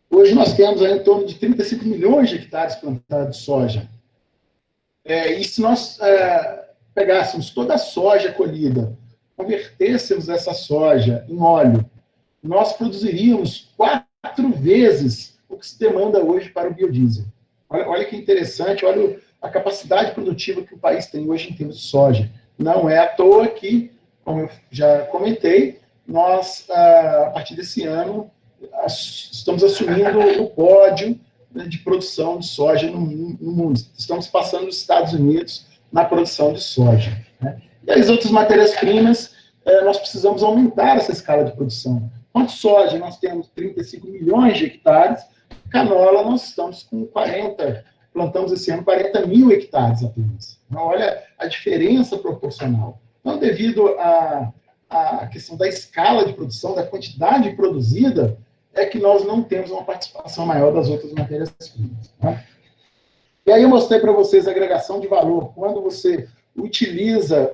Hoje nós temos aí em torno de 35 milhões de hectares plantados de soja. E se nós pegássemos toda a soja colhida, convertêssemos essa soja em óleo, nós produziríamos 4 vezes o que se demanda hoje para o biodiesel. Olha que interessante, olha a capacidade produtiva que o país tem hoje em termos de soja. Não é à toa que como eu já comentei, nós, a partir desse ano, estamos assumindo o pódio, né, de produção de soja no mundo. Estamos passando os Estados Unidos na produção de soja, né? E as outras matérias-primas, nós precisamos aumentar essa escala de produção. Quanto soja, nós temos 35 milhões de hectares, canola, nós estamos com 40, plantamos esse ano 40 mil hectares apenas. Então, olha a diferença proporcional. Então, devido à questão da escala de produção, da quantidade produzida, é que nós não temos uma participação maior das outras matérias-primas, né? E aí eu mostrei para vocês a agregação de valor. Quando você utiliza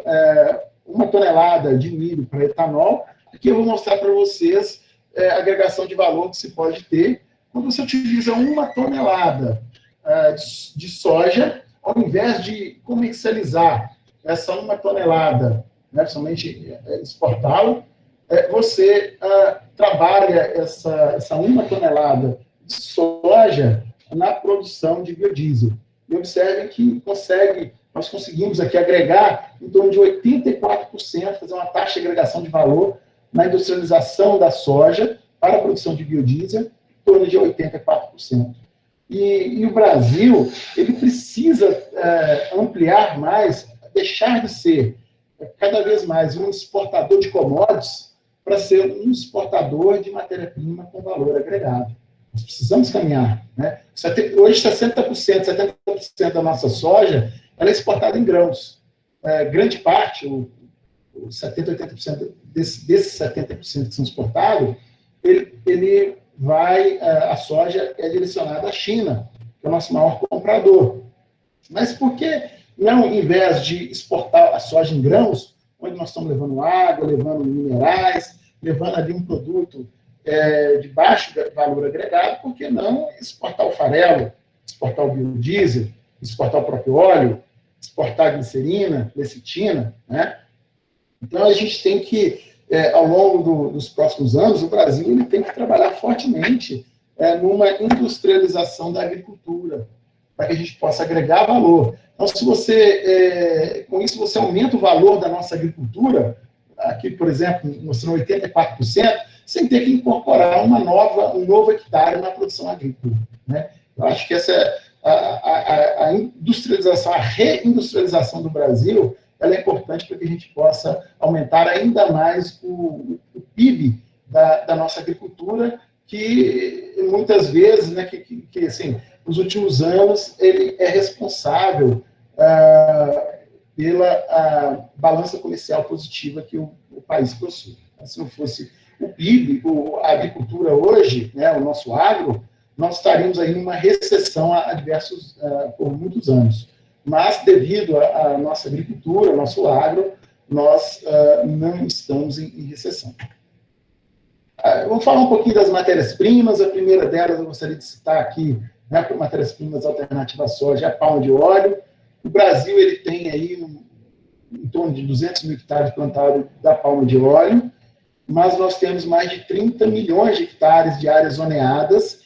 1 tonelada de milho para etanol, aqui eu vou mostrar para vocês a agregação de valor que se pode ter quando você utiliza 1 tonelada de soja, ao invés de comercializar essa 1 tonelada, né, somente exportá-la, você trabalha essa 1 tonelada de soja na produção de biodiesel. E observem que nós conseguimos aqui agregar em torno de 84%, fazer uma taxa de agregação de valor na industrialização da soja para a produção de biodiesel, em torno de 84%. E o Brasil, ele precisa ampliar mais, deixar de ser cada vez mais um exportador de commodities para ser um exportador de matéria-prima com valor agregado. Nós precisamos caminhar, né? Hoje, 60%, 70% da nossa soja ela é exportada em grãos. Grande parte, 70%, 80% desses 70% que são exportados, a soja é direcionada à China, que é o nosso maior comprador. Mas por que não, em vez de exportar a soja em grãos, onde nós estamos levando água, levando minerais, levando ali um produto de baixo valor agregado, por que não exportar o farelo, exportar o biodiesel, exportar o próprio óleo, exportar a glicerina, lecitina, né? Então, a gente tem que, ao longo dos próximos anos, o Brasil ele tem que trabalhar fortemente numa industrialização da agricultura, para que a gente possa agregar valor. Então, se você, com isso, você aumenta o valor da nossa agricultura, aqui, por exemplo, mostrando 84%, sem ter que incorporar um novo hectare na produção agrícola, né? Eu acho que essa a industrialização, a reindustrialização do Brasil, ela é importante para que a gente possa aumentar ainda mais o PIB da nossa agricultura, que muitas vezes, né, que assim, nos últimos anos, ele é responsável pela balança comercial positiva que o país possui. Se não fosse o PIB, a agricultura hoje, né, o nosso agro, nós estaríamos aí numa recessão por muitos anos. Mas, devido à nossa agricultura, ao nosso agro, nós não estamos em recessão. Vamos falar um pouquinho das matérias-primas. A primeira delas, eu gostaria de citar aqui, né, por matérias-primas alternativas à soja, a palma de óleo. O Brasil ele tem aí em torno de 200 mil hectares plantados da palma de óleo, mas nós temos mais de 30 milhões de hectares de áreas zoneadas,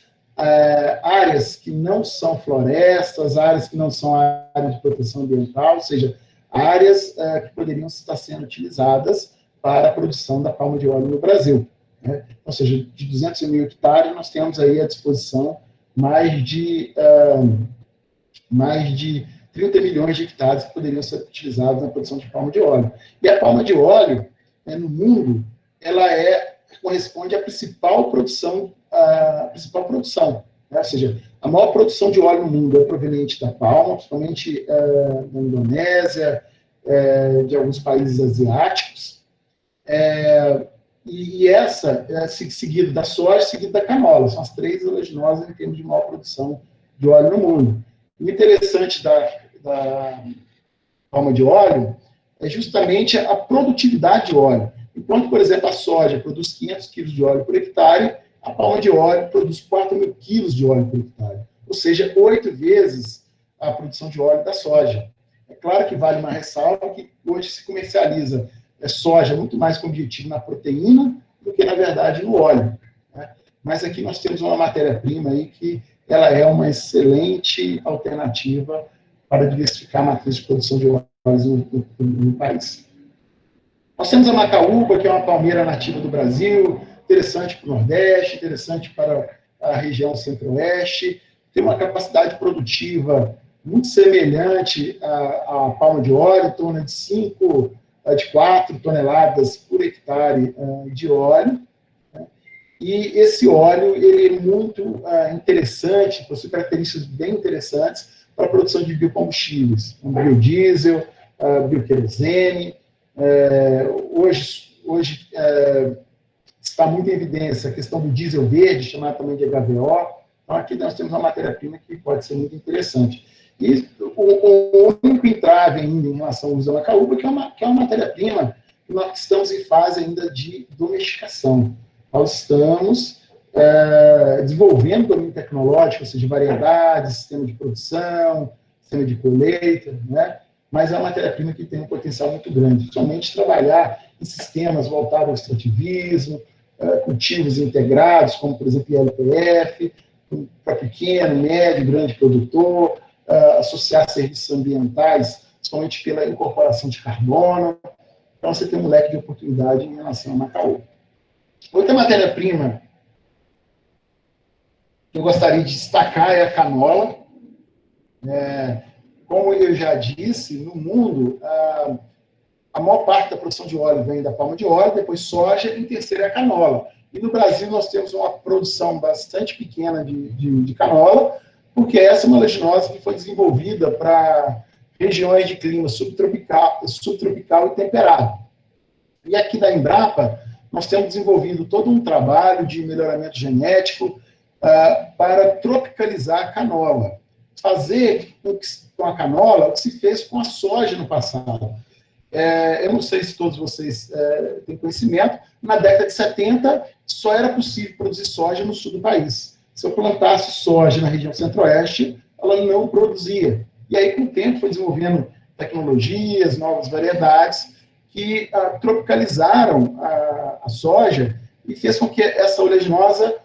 áreas que não são florestas, áreas que não são áreas de proteção ambiental, ou seja, áreas que poderiam estar sendo utilizadas para a produção da palma de óleo no Brasil, né? Ou seja, de 200 mil hectares, nós temos aí à disposição mais de 30 milhões de hectares que poderiam ser utilizados na produção de palma de óleo. E a palma de óleo, no mundo, ela corresponde à principal produção, né? Ou seja, a maior produção de óleo no mundo é proveniente da palma, principalmente da Indonésia, de alguns países asiáticos, e essa seguida da soja, seguida da canola, são as três oleaginosas em termos de maior produção de óleo no mundo. O interessante da palma de óleo é justamente a produtividade de óleo. Enquanto, por exemplo, a soja produz 500 quilos de óleo por hectare, a palma de óleo produz 4.000 quilos de óleo por hectare, ou seja, 8 vezes a produção de óleo da soja. É claro que vale uma ressalva que hoje se comercializa soja muito mais com objetivo na proteína do que, na verdade, no óleo, né? Mas aqui nós temos uma matéria-prima aí que ela é uma excelente alternativa para diversificar a matriz de produção de óleos no país. Nós temos a macaúba, que é uma palmeira nativa do Brasil, interessante para o Nordeste, interessante para a região Centro-Oeste, tem uma capacidade produtiva muito semelhante à palma de óleo, em torno de 4 toneladas por hectare de óleo. E esse óleo ele é muito interessante, possui características bem interessantes para a produção de biocombustíveis, como biodiesel, bioquerosene. Hoje está muito em evidência a questão do diesel verde, chamado também de HVO. Então, aqui nós temos uma matéria-prima que pode ser muito interessante. E o único entrave ainda em relação ao uso da macaúba, que é uma matéria-prima que nós estamos em fase ainda de domesticação. Nós estamos desenvolvendo domínio tecnológico, ou seja, variedades, sistema de produção, sistema de colheita, né? Mas é uma matéria-prima que tem um potencial muito grande, principalmente trabalhar em sistemas voltados ao extrativismo, cultivos integrados, como, por exemplo, ILPF, para pequeno, médio, grande produtor, associar serviços ambientais, principalmente pela incorporação de carbono. Então, você tem um leque de oportunidade em relação ao macaúba. Outra matéria-prima que eu gostaria de destacar é a canola. Como eu já disse, no mundo, a maior parte da produção de óleo vem da palma de óleo, depois soja, e em terceiro é a canola. E no Brasil nós temos uma produção bastante pequena de canola, porque essa é uma leginosa que foi desenvolvida para regiões de clima subtropical e temperado. E aqui da Embrapa, nós temos desenvolvido todo um trabalho de melhoramento genético para tropicalizar a canola. Fazer com a canola o que se fez com a soja no passado. Eu não sei se todos vocês têm conhecimento, na década de 70 só era possível produzir soja no sul do país. Se eu plantasse soja na região centro-oeste, ela não produzia. E aí, com o tempo, foi desenvolvendo tecnologias, novas variedades, que tropicalizaram a soja e fez com que essa oleaginosa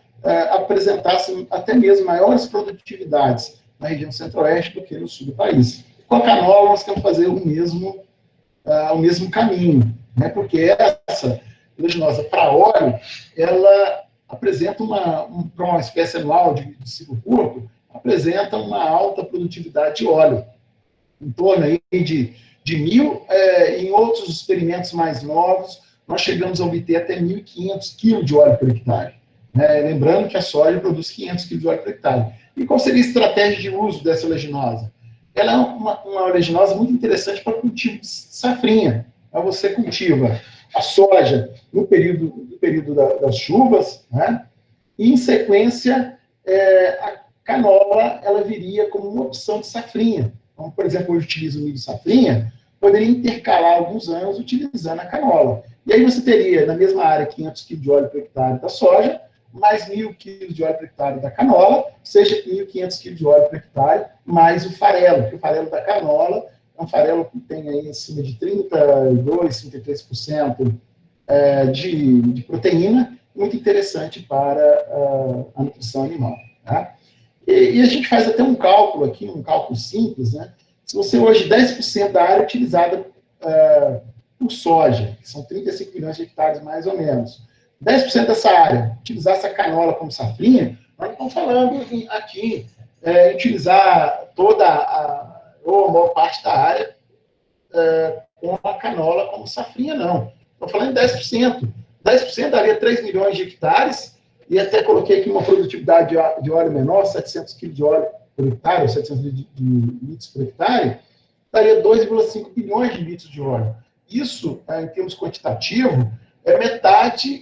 apresentasse até mesmo maiores produtividades na região centro-oeste do que no sul do país. Com a canola, nós temos que fazer o mesmo caminho, né? Porque essa oleaginosa para óleo, ela apresenta para uma espécie anual de ciclo curto, apresenta uma alta produtividade de óleo, em torno aí de 1.000, em outros experimentos mais novos, nós chegamos a obter até 1.500 kg de óleo por hectare. Lembrando que a soja produz 500 kg de óleo por hectare. E qual seria a estratégia de uso dessa oleaginosa? Ela é uma oleaginosa muito interessante para cultivo de safrinha. Então, você cultiva a soja no período das chuvas, né? E, em sequência, a canola ela viria como uma opção de safrinha. Então, por exemplo, hoje utiliza o milho safrinha, poderia intercalar alguns anos utilizando a canola. E aí você teria, na mesma área, 500 kg de óleo por hectare da soja, mais 1.000 kg de óleo por hectare da canola, ou seja, 1.500 kg de óleo por hectare, mais o farelo, que o farelo da canola é um farelo que tem aí acima de 32%, 33% de proteína, muito interessante para a nutrição animal. Tá? E a gente faz até um cálculo aqui, um cálculo simples, né? Se você hoje, 10% da área é utilizada por soja, que são 35 milhões de hectares mais ou menos, 10% dessa área utilizasse a canola como safrinha, nós não estamos falando aqui utilizar ou a maior parte da área com a canola como safrinha, não. Estou falando em 10%. 10% daria 3 milhões de hectares, e até coloquei aqui uma produtividade de óleo menor, 700 kg de óleo por hectare, ou 700 de litros por hectare, daria 2,5 bilhões de litros de óleo. Isso, em termos quantitativos, é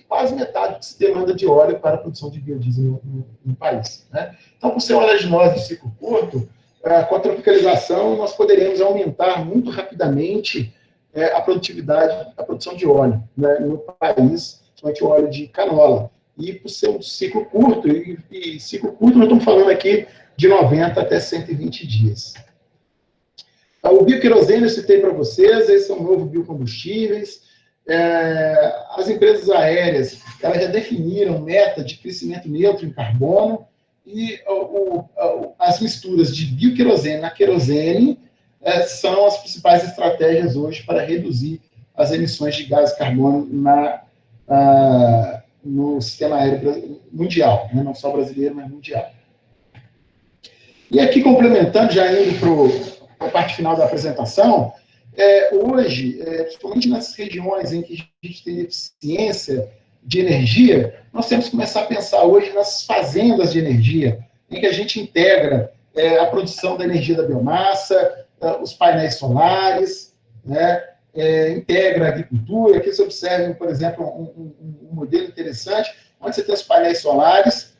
quase metade do que se demanda de óleo para a produção de biodiesel no país. Né? Então, por ser uma oleaginosa de ciclo curto, com a tropicalização, nós poderemos aumentar muito rapidamente a produtividade, a produção de óleo, né, no país, principalmente o óleo de canola. E por ser um ciclo curto, e ciclo curto nós estamos falando aqui de 90 até 120 dias. O bioquerosene eu citei para vocês, esse são novos biocombustíveis. As empresas aéreas elas já definiram meta de crescimento neutro em carbono, e as misturas de bioquerosene na querosene são as principais estratégias hoje para reduzir as emissões de gás de carbono no sistema aéreo mundial, né? Não só brasileiro, mas mundial. E aqui, complementando, já indo para a parte final da apresentação, hoje, principalmente nessas regiões em que a gente tem deficiência de energia, nós temos que começar a pensar hoje nas fazendas de energia, em que a gente integra a produção da energia da biomassa, os painéis solares, né, integra a agricultura. Aqui você observa, por exemplo, um modelo interessante, onde você tem os painéis solares,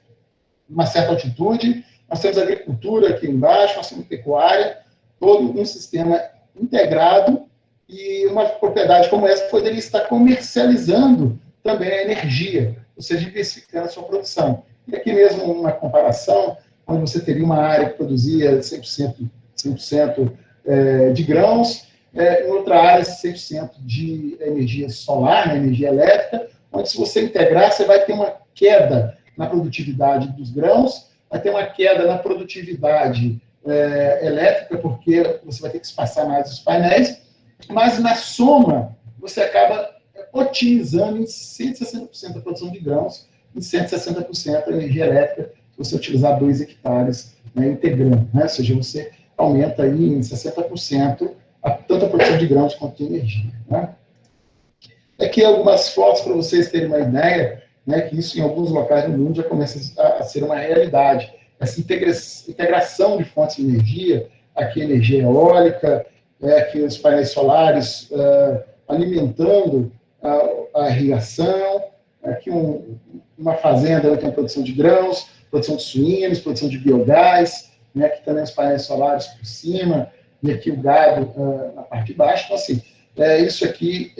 uma certa altitude, nós temos agricultura aqui embaixo, nós temos pecuária, todo um sistema integrado, e uma propriedade como essa poderia estar comercializando também a energia, ou seja, diversificando a sua produção. E aqui mesmo uma comparação, onde você teria uma área que produzia 100% de grãos, em outra área 100% de energia solar, né, energia elétrica, onde se você integrar, você vai ter uma queda na produtividade dos grãos, vai ter uma queda na produtividade elétrica, porque você vai ter que espaçar mais os painéis, mas na soma, você acaba otimizando em 160% a produção de grãos, em 160% a energia elétrica, se você utilizar 2 hectares, né, integrando, né? Ou seja, você aumenta aí em 60% tanto a produção de grãos quanto de energia, né? Aqui algumas fotos para vocês terem uma ideia, né, que isso em alguns locais do mundo já começa a ser uma realidade. Essa integração de fontes de energia, aqui energia eólica, aqui os painéis solares alimentando a irrigação, aqui uma fazenda tem a produção de grãos, produção de suínos, produção de biogás, né, aqui também os painéis solares por cima, e aqui o gado na parte de baixo. Então, assim, isso aqui,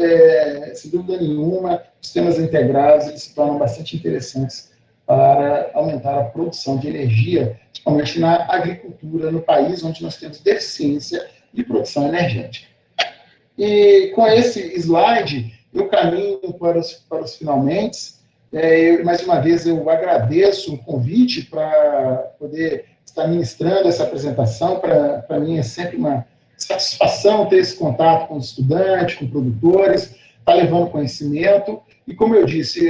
sem dúvida nenhuma, sistemas integrados eles se tornam bastante interessantes para aumentar a produção de energia, principalmente na agricultura, no país onde nós temos deficiência de produção energética. E com esse slide, eu caminho para os finalmente. Mais uma vez, eu agradeço o convite para poder estar ministrando essa apresentação. Para mim é sempre uma satisfação ter esse contato com os estudantes, com produtores, estar levando conhecimento. E como eu disse,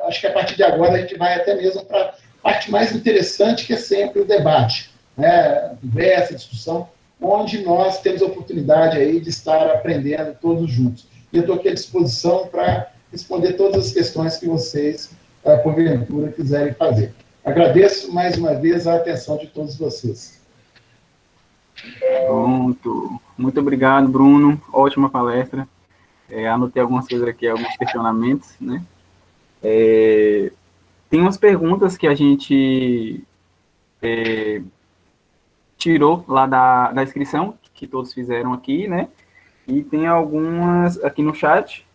acho que a partir de agora a gente vai até mesmo para a parte mais interessante, que é sempre o debate, né? A conversa, a discussão, onde nós temos a oportunidade aí de estar aprendendo todos juntos. E eu estou aqui à disposição para responder todas as questões que vocês, porventura, quiserem fazer. Agradeço mais uma vez a atenção de todos vocês. Pronto. Muito obrigado, Bruno. Ótima palestra. Anotei algumas coisas aqui, alguns questionamentos, né? Tem umas perguntas que a gente tirou lá da inscrição, que todos fizeram aqui, né? E tem algumas aqui no chat.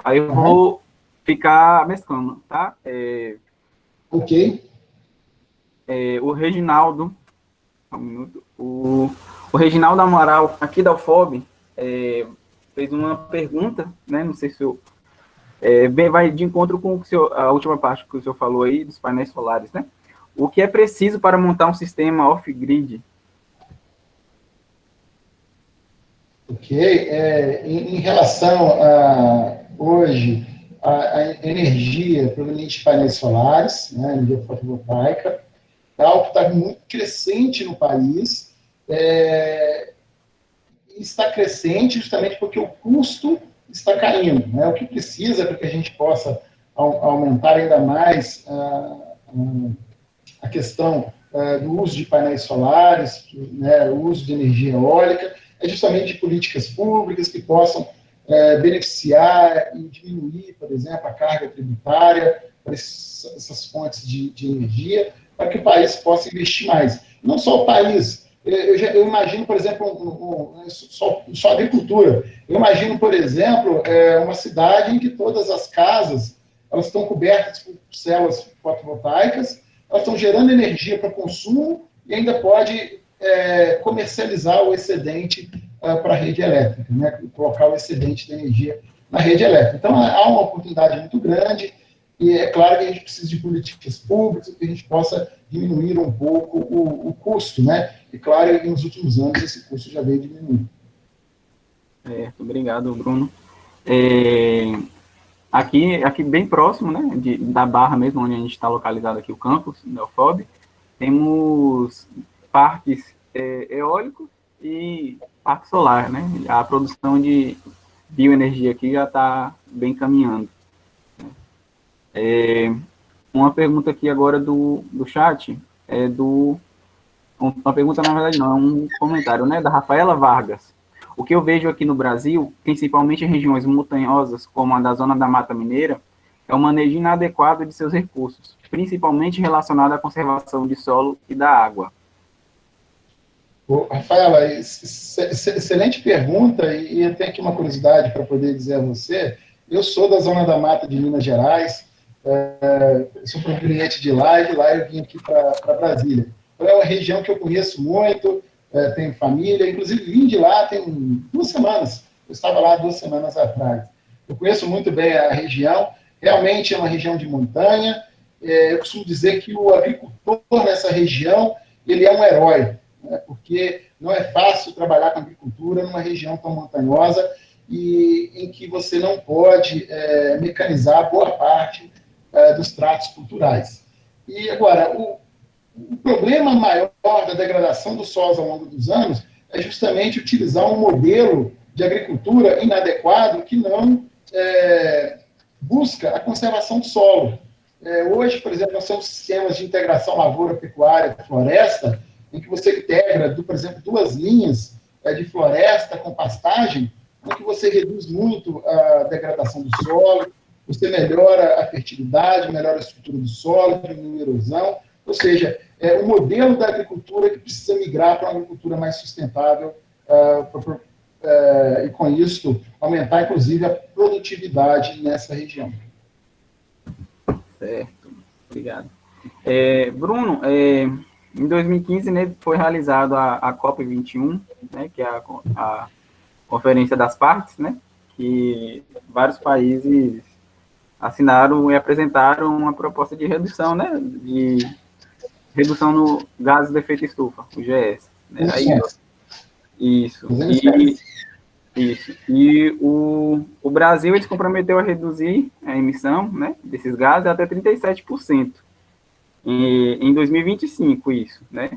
Aí eu vou ficar mesclando, tá? Ok. O Reginaldo, um minuto, o Reginaldo Amaral, aqui da UFOB, fez uma pergunta, né? Não sei se eu... vai de encontro com a última parte que o senhor falou aí, dos painéis solares, né? O que é preciso para montar um sistema off-grid? Ok. Em relação hoje, a energia proveniente de painéis solares, né, energia fotovoltaica, é algo que está muito crescente no país, está crescente justamente porque o custo está caindo, né? O que precisa para que a gente possa aumentar ainda mais a questão do uso de painéis solares, né, o uso de energia eólica, é justamente de políticas públicas que possam beneficiar e diminuir, por exemplo, a carga tributária para essas fontes de energia, para que o país possa investir mais. Não só o país. Eu imagino, por exemplo, só agricultura. Eu imagino, por exemplo, uma cidade em que todas as casas elas estão cobertas por células fotovoltaicas, elas estão gerando energia para consumo e ainda pode comercializar o excedente para a rede elétrica, né? Colocar o excedente de energia na rede elétrica. Então, há uma oportunidade muito grande e é claro que a gente precisa de políticas públicas que a gente possa diminuir um pouco o custo, né? E claro que nos últimos anos esse custo já veio diminuindo. Obrigado, Bruno. Aqui bem próximo, né, da Barra mesmo, onde a gente está localizado aqui, o campus da UFOB, temos parques eólicos e parque solar, né? A produção de bioenergia aqui já está bem caminhando. Uma pergunta aqui agora do chat, uma pergunta, na verdade, não, é um comentário, né, da Rafaela Vargas. O que eu vejo aqui no Brasil, principalmente em regiões montanhosas, como a da Zona da Mata Mineira, é o manejo inadequado de seus recursos, principalmente relacionado à conservação de solo e da água. Rafaela, excelente pergunta, e eu tenho aqui uma curiosidade para poder dizer a você. Eu sou da Zona da Mata de Minas Gerais, sou cliente de lá, e de lá eu vim aqui para Brasília. Então, é uma região que eu conheço muito, tenho família, inclusive vim de lá tem 2 semanas, eu estava lá 2 semanas atrás. Eu conheço muito bem a região, realmente é uma região de montanha, eu costumo dizer que o agricultor nessa região, ele é um herói, né, porque não é fácil trabalhar com agricultura numa região tão montanhosa e em que você não pode mecanizar boa parte dos tratos culturais. E agora, o problema maior da degradação dos solos ao longo dos anos é justamente utilizar um modelo de agricultura inadequado que não busca a conservação do solo. Hoje, por exemplo, nós temos sistemas de integração lavoura-pecuária-floresta, em que você integra, por exemplo, 2 linhas de floresta com pastagem, em que você reduz muito a degradação do solo, você melhora a fertilidade, melhora a estrutura do solo, diminui a erosão, ou seja, é o modelo da agricultura que precisa migrar para uma agricultura mais sustentável e, com isso, aumentar, inclusive, a produtividade nessa região. Certo, obrigado. Bruno, em 2015, né, foi realizado a COP21, né, que é a Conferência das Partes, né, que vários países assinaram e apresentaram uma proposta de redução, né, de redução no gases de efeito estufa, o GS. Né? Isso. E o Brasil, ele se comprometeu a reduzir a emissão, né, desses gases até 37%. Em 2025, isso, né?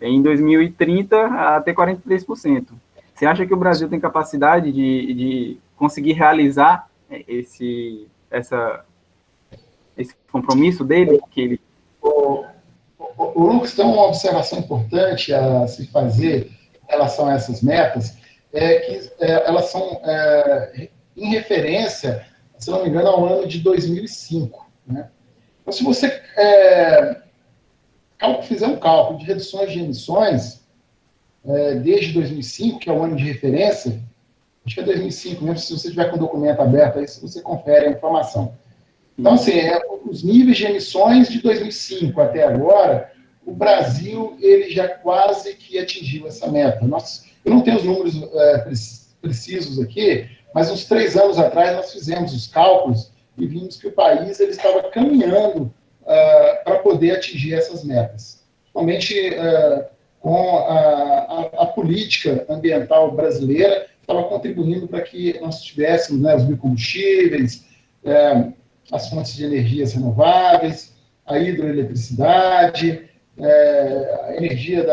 Em 2030, até 43%. Você acha que o Brasil tem capacidade de conseguir realizar esse compromisso dele? O Lucas, tem uma observação importante a se fazer em relação a essas metas, que elas são em referência, se não me engano, ao ano de 2005. Né? Então, se você fizer um cálculo de reduções de emissões desde 2005, que é o ano de referência, acho que é 2005 mesmo, se você tiver com o documento aberto, aí você confere a informação. Então, assim, os níveis de emissões de 2005 até agora, o Brasil ele já quase que atingiu essa meta. Eu não tenho os números precisos aqui, mas uns 3 anos atrás nós fizemos os cálculos e vimos que o país ele estava caminhando para poder atingir essas metas. Principalmente com a política ambiental brasileira, estava contribuindo para que nós tivéssemos, né, os biocombustíveis, as fontes de energias renováveis, a hidroeletricidade, a energia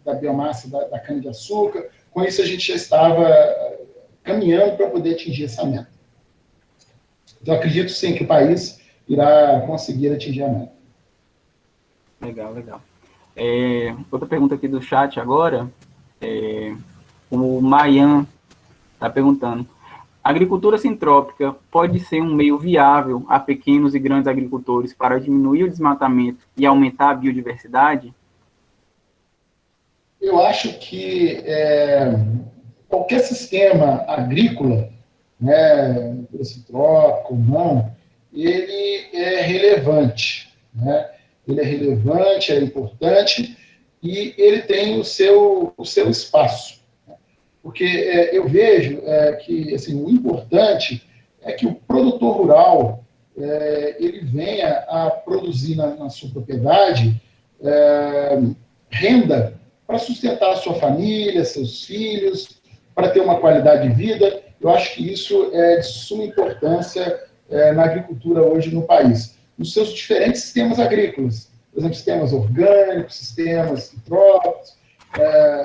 da biomassa da cana-de-açúcar. Com isso, a gente já estava caminhando para poder atingir essa meta. Então, acredito, sim, que o país irá conseguir atingir a meta. Legal, legal. Outra pergunta aqui do chat agora, o Mayan está perguntando: a agricultura sintrópica pode ser um meio viável a pequenos e grandes agricultores para diminuir o desmatamento e aumentar a biodiversidade? Eu acho que qualquer sistema agrícola, né, sintrópico ou não, ele é relevante, né? Ele é relevante, é importante e ele tem o seu espaço. Porque eu vejo que assim, o importante é que o produtor rural ele venha a produzir na sua propriedade renda para sustentar a sua família, seus filhos, para ter uma qualidade de vida. Eu acho que isso é de suma importância na agricultura hoje no país. Nos seus diferentes sistemas agrícolas, por exemplo, sistemas orgânicos, sistemas hidróponicos,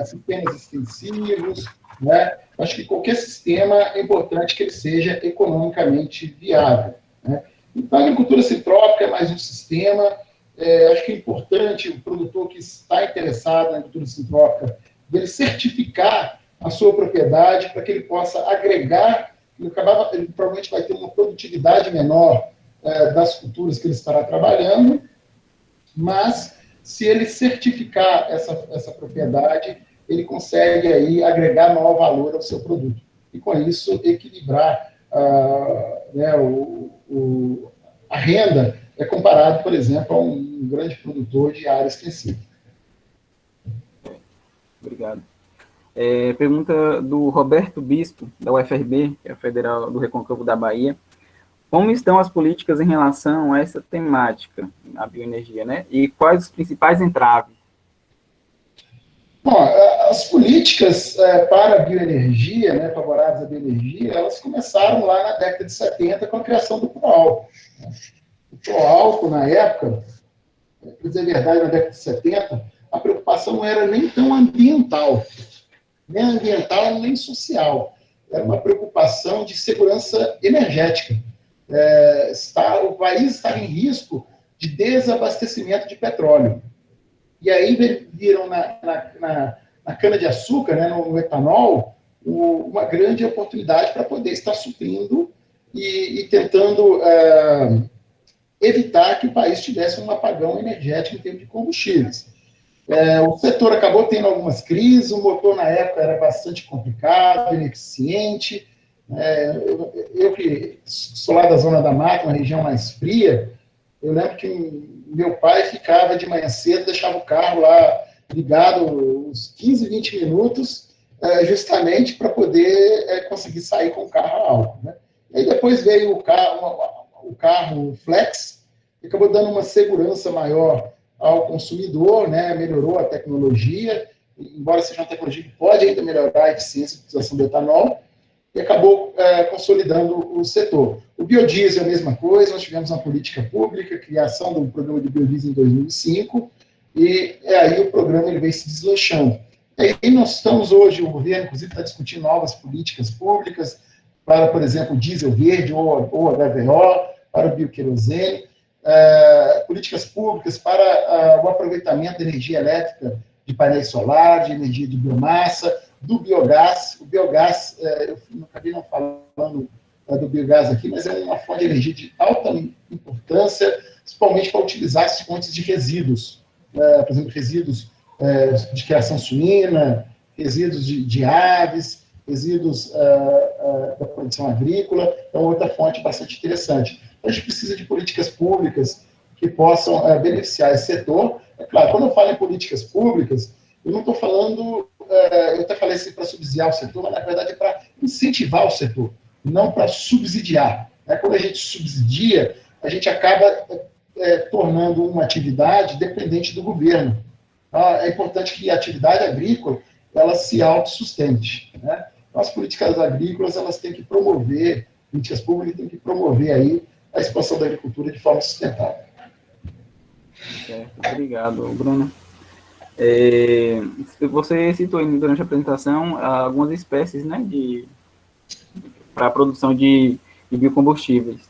sistemas extensivos, né? Acho que qualquer sistema é importante que ele seja economicamente viável, né? Então, a agricultura sintrópica é mais um sistema. Acho que é importante o produtor que está interessado na agricultura sintrópica ele certificar a sua propriedade para que ele possa agregar, ele provavelmente vai ter uma produtividade menor das culturas que ele estará trabalhando, mas se ele certificar essa propriedade, ele consegue aí agregar maior valor ao seu produto. E com isso, equilibrar a renda comparado, por exemplo, a um grande produtor de área extensiva. Obrigado. Pergunta do Roberto Bispo, da UFRB, que é a Federal do Recôncavo da Bahia. Como estão as políticas em relação a essa temática, a bioenergia, né? E quais os principais entraves? Bom, as políticas para a bioenergia, né, favoráveis à bioenergia, elas começaram lá na década de 70 com a criação do pró-álcool. O pró-álcool, na época, para dizer a verdade, na década de 70, a preocupação não era nem tão ambiental, nem social. Era uma preocupação de segurança energética. O país estava em risco de desabastecimento de petróleo. E aí viram na cana-de-açúcar, né, no etanol, uma grande oportunidade para poder estar suprindo e tentando evitar que o país tivesse um apagão energético em termos de combustíveis. O setor acabou tendo algumas crises, o motor na época era bastante complicado, ineficiente. Eu que sou lá da Zona da Mata, uma região mais fria, eu lembro que meu pai ficava de manhã cedo, deixava o carro lá ligado uns 15, 20 minutos, justamente para poder conseguir sair com o carro a álcool, né? E aí depois veio o carro flex, que acabou dando uma segurança maior ao consumidor, né? Melhorou a tecnologia, embora seja uma tecnologia que pode ainda melhorar a eficiência de utilização do etanol, e acabou consolidando o setor. O biodiesel é a mesma coisa, nós tivemos uma política pública, criação do programa de biodiesel em 2005, e aí o programa ele vem se deslanchando. E aí nós estamos hoje, o governo, inclusive, está discutindo novas políticas públicas para, por exemplo, o diesel verde ou HVO, para o bioquerosene, políticas públicas para o aproveitamento da energia elétrica de painéis solares, de energia de biomassa, do biogás. O biogás, eu acabei não falando do biogás aqui, mas é uma fonte de energia de alta importância, principalmente para utilizar as fontes de resíduos, por exemplo, resíduos de criação suína, resíduos de aves, resíduos da produção agrícola, é outra fonte bastante interessante. Então, a gente precisa de políticas públicas que possam beneficiar esse setor. É claro, quando eu falo em políticas públicas, eu não estou falando, eu até falei assim para subsidiar o setor, mas na verdade é para incentivar o setor, não para subsidiar. Quando a gente subsidia, a gente acaba tornando uma atividade dependente do governo. É importante que a atividade agrícola ela se autossustente, né? Então, as políticas agrícolas elas têm que promover, políticas públicas têm que promover aí a expansão da agricultura de forma sustentável. Certo, obrigado, Bruno. Você citou durante a apresentação algumas espécies, né, para a produção de biocombustíveis.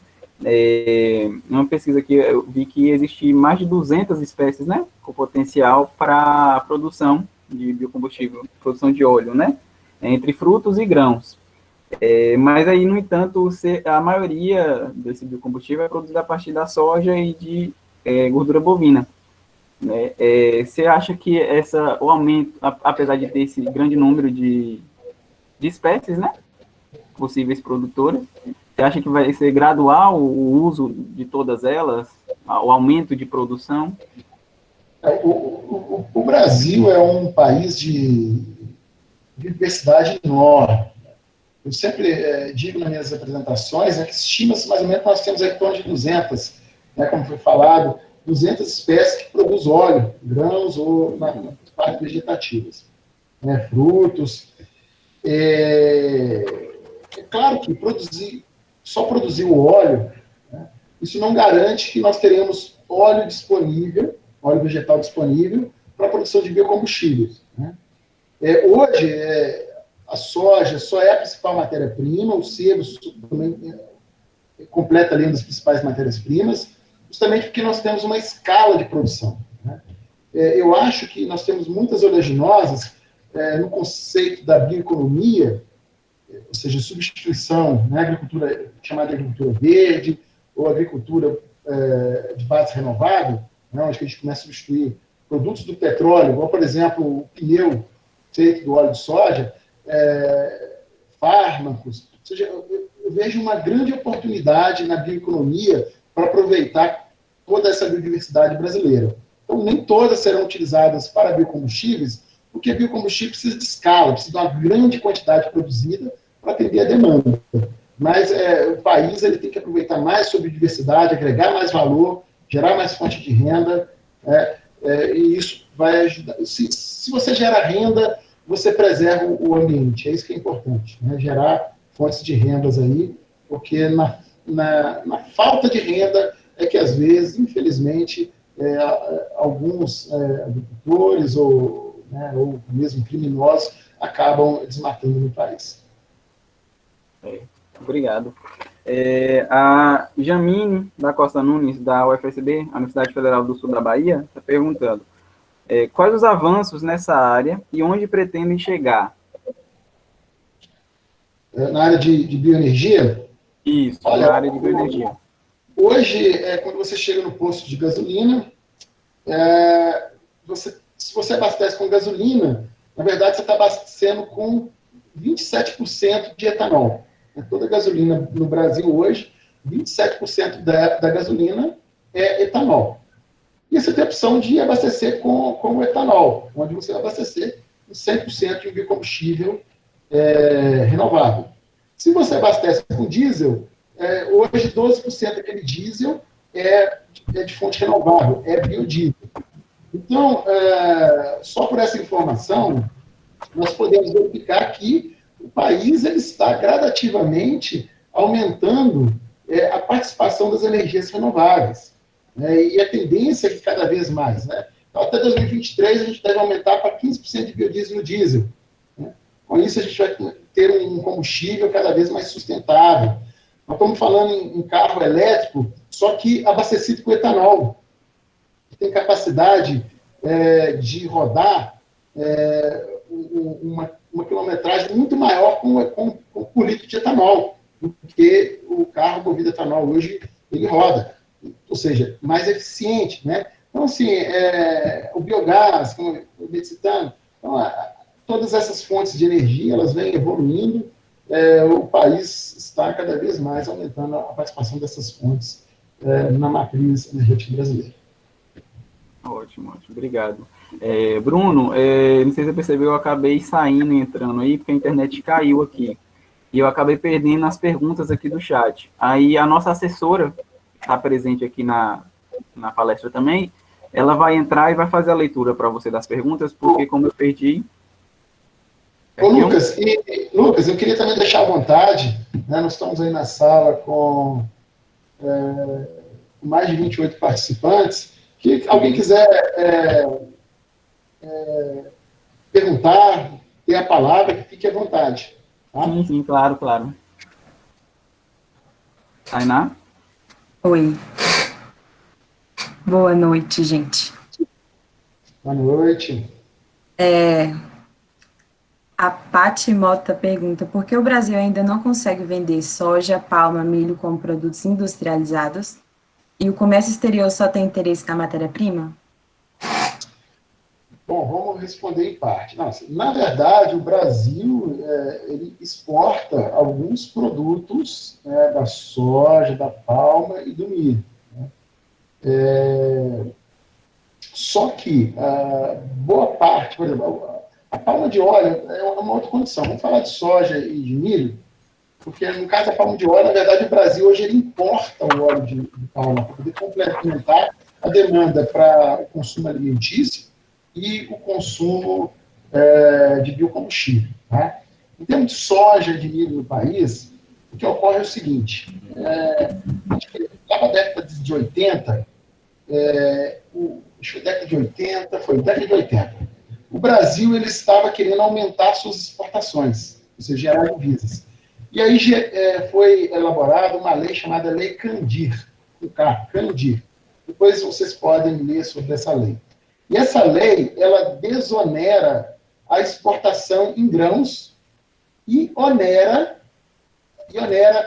Uma pesquisa que eu vi que existe mais de 200 espécies, né, com potencial para a produção de biocombustível, produção de óleo, né, entre frutos e grãos. Mas aí, no entanto, a maioria desse biocombustível é produzida a partir da soja e de gordura bovina. Você acha que o aumento, apesar de ter esse grande número de espécies, né, possíveis produtoras, você acha que vai ser gradual o uso de todas elas, o aumento de produção? O Brasil é um país de diversidade enorme. Eu sempre digo nas minhas apresentações que estima-se mais ou menos que nós temos em torno de 200, né, como foi falado, 200 espécies que produzem óleo, grãos ou partes vegetativas, né, frutos. É claro que só produzir o óleo, né, isso não garante que nós teremos óleo disponível, óleo vegetal disponível, para a produção de biocombustíveis. Né? Hoje, a soja só é a principal matéria-prima, o sebo também completa ali uma das principais matérias-primas, justamente porque nós temos uma escala de produção. Né? Eu acho que nós temos muitas oleaginosas no conceito da bioeconomia, ou seja, substituição, né, agricultura chamada agricultura verde, ou agricultura de base renovável, né, onde a gente começa a substituir produtos do petróleo, igual, por exemplo, o pneu feito do óleo de soja, fármacos. Ou seja, eu vejo uma grande oportunidade na bioeconomia para aproveitar toda essa biodiversidade brasileira. Então, nem todas serão utilizadas para biocombustíveis, porque biocombustível precisa de escala, precisa de uma grande quantidade produzida para atender a demanda. Mas o país ele tem que aproveitar mais sua biodiversidade, agregar mais valor, gerar mais fonte de renda, e isso vai ajudar. Se você gera renda, você preserva o ambiente, é isso que é importante, né? Gerar fontes de rendas aí, porque na falta de renda é que, às vezes, infelizmente, alguns agricultores ou mesmo criminosos acabam desmatando no país. Obrigado. A Jamine da Costa Nunes, da UFSB, a Universidade Federal do Sul da Bahia, está perguntando quais os avanços nessa área e onde pretendem chegar? Na área de bioenergia? Isso, olha, na área de bioenergia. Hoje, quando você chega no posto de gasolina, se você abastece com gasolina, na verdade você está abastecendo com 27% de etanol. Toda gasolina no Brasil hoje, 27% da gasolina é etanol. E você tem a opção de abastecer com o etanol, onde você vai abastecer com 100% de um biocombustível renovável. Se você abastece com diesel, hoje 12% daquele diesel é de fonte renovável, é biodiesel. Então, só por essa informação, nós podemos verificar que o país ele está gradativamente aumentando a participação das energias renováveis. Né? E a tendência é que cada vez mais. Né? Então, até 2023, a gente deve aumentar para 15% de biodiesel no diesel. Né? Com isso, a gente vai ter um combustível cada vez mais sustentável. Nós estamos falando em carro elétrico, só que abastecido com etanol. Que tem capacidade de rodar uma quilometragem muito maior por litro de etanol, porque o carro movido a etanol hoje, ele roda. Ou seja, mais eficiente, né? Então, assim, o biogás, como eu disse citando, então, todas essas fontes de energia, elas vêm evoluindo, o país está cada vez mais aumentando a participação dessas fontes na matriz energética brasileira. Ótimo, obrigado. Bruno, não sei se você percebeu, eu acabei saindo e entrando aí, porque a internet caiu aqui. E eu acabei perdendo as perguntas aqui do chat. Aí a nossa assessora, está presente aqui na palestra também, ela vai entrar e vai fazer a leitura para você das perguntas, porque como eu perdi... Ô, Lucas, Lucas, eu queria também deixar à vontade, né, nós estamos aí na sala com mais de 28 participantes, que alguém quiser perguntar, ter a palavra, que fique à vontade. Tá? Sim, claro, claro. Tainá? Oi. Boa noite, gente. Boa noite. A Paty Mota pergunta, por que o Brasil ainda não consegue vender soja, palma, milho como produtos industrializados? E o comércio exterior só tem interesse na matéria-prima? Bom, vamos responder em parte. Nossa, na verdade, o Brasil ele exporta alguns produtos da soja, da palma e do milho. Né? Só que boa parte, por exemplo, a palma de óleo é uma outra condição. Vamos falar de soja e de milho, porque no caso da palma de óleo, na verdade, o Brasil hoje ele importa o óleo de palma para poder complementar a demanda para o consumo alimentício e o consumo de biocombustível. Tá? Em termos de soja, de milho no país, o que ocorre é o seguinte, acho que lá na década de 80, acho que década de 80, foi década de 80, o Brasil ele estava querendo aumentar suas exportações, ou seja, gerar divisas. E aí foi elaborada uma lei chamada Lei Candir, Candir. Depois vocês podem ler sobre essa lei. E essa lei, ela desonera a exportação em grãos e onera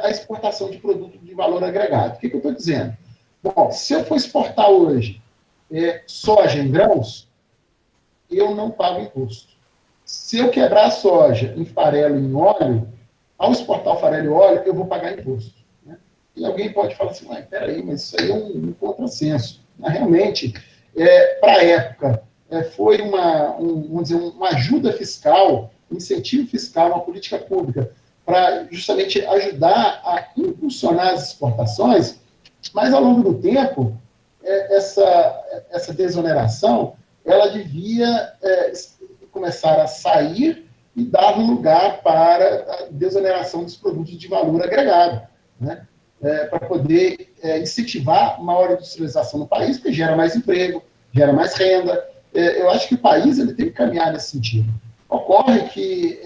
a exportação de produto de valor agregado. O que eu estou dizendo? Bom, se eu for exportar hoje soja em grãos, eu não pago imposto. Se eu quebrar a soja em farelo e em óleo, ao exportar o farelo e óleo, eu vou pagar imposto. Né? E alguém pode falar assim, peraí, mas isso aí é um contrassenso. Mas, realmente, para a época, foi vamos dizer, uma ajuda fiscal, um incentivo fiscal, uma política pública, para justamente ajudar a impulsionar as exportações, mas ao longo do tempo, essa desoneração, ela devia começar a sair e dar lugar para a desoneração dos produtos de valor agregado, né? Para poder incentivar maior industrialização no país, porque gera mais emprego, gera mais renda. Eu acho que o país ele tem que caminhar nesse sentido. Ocorre que,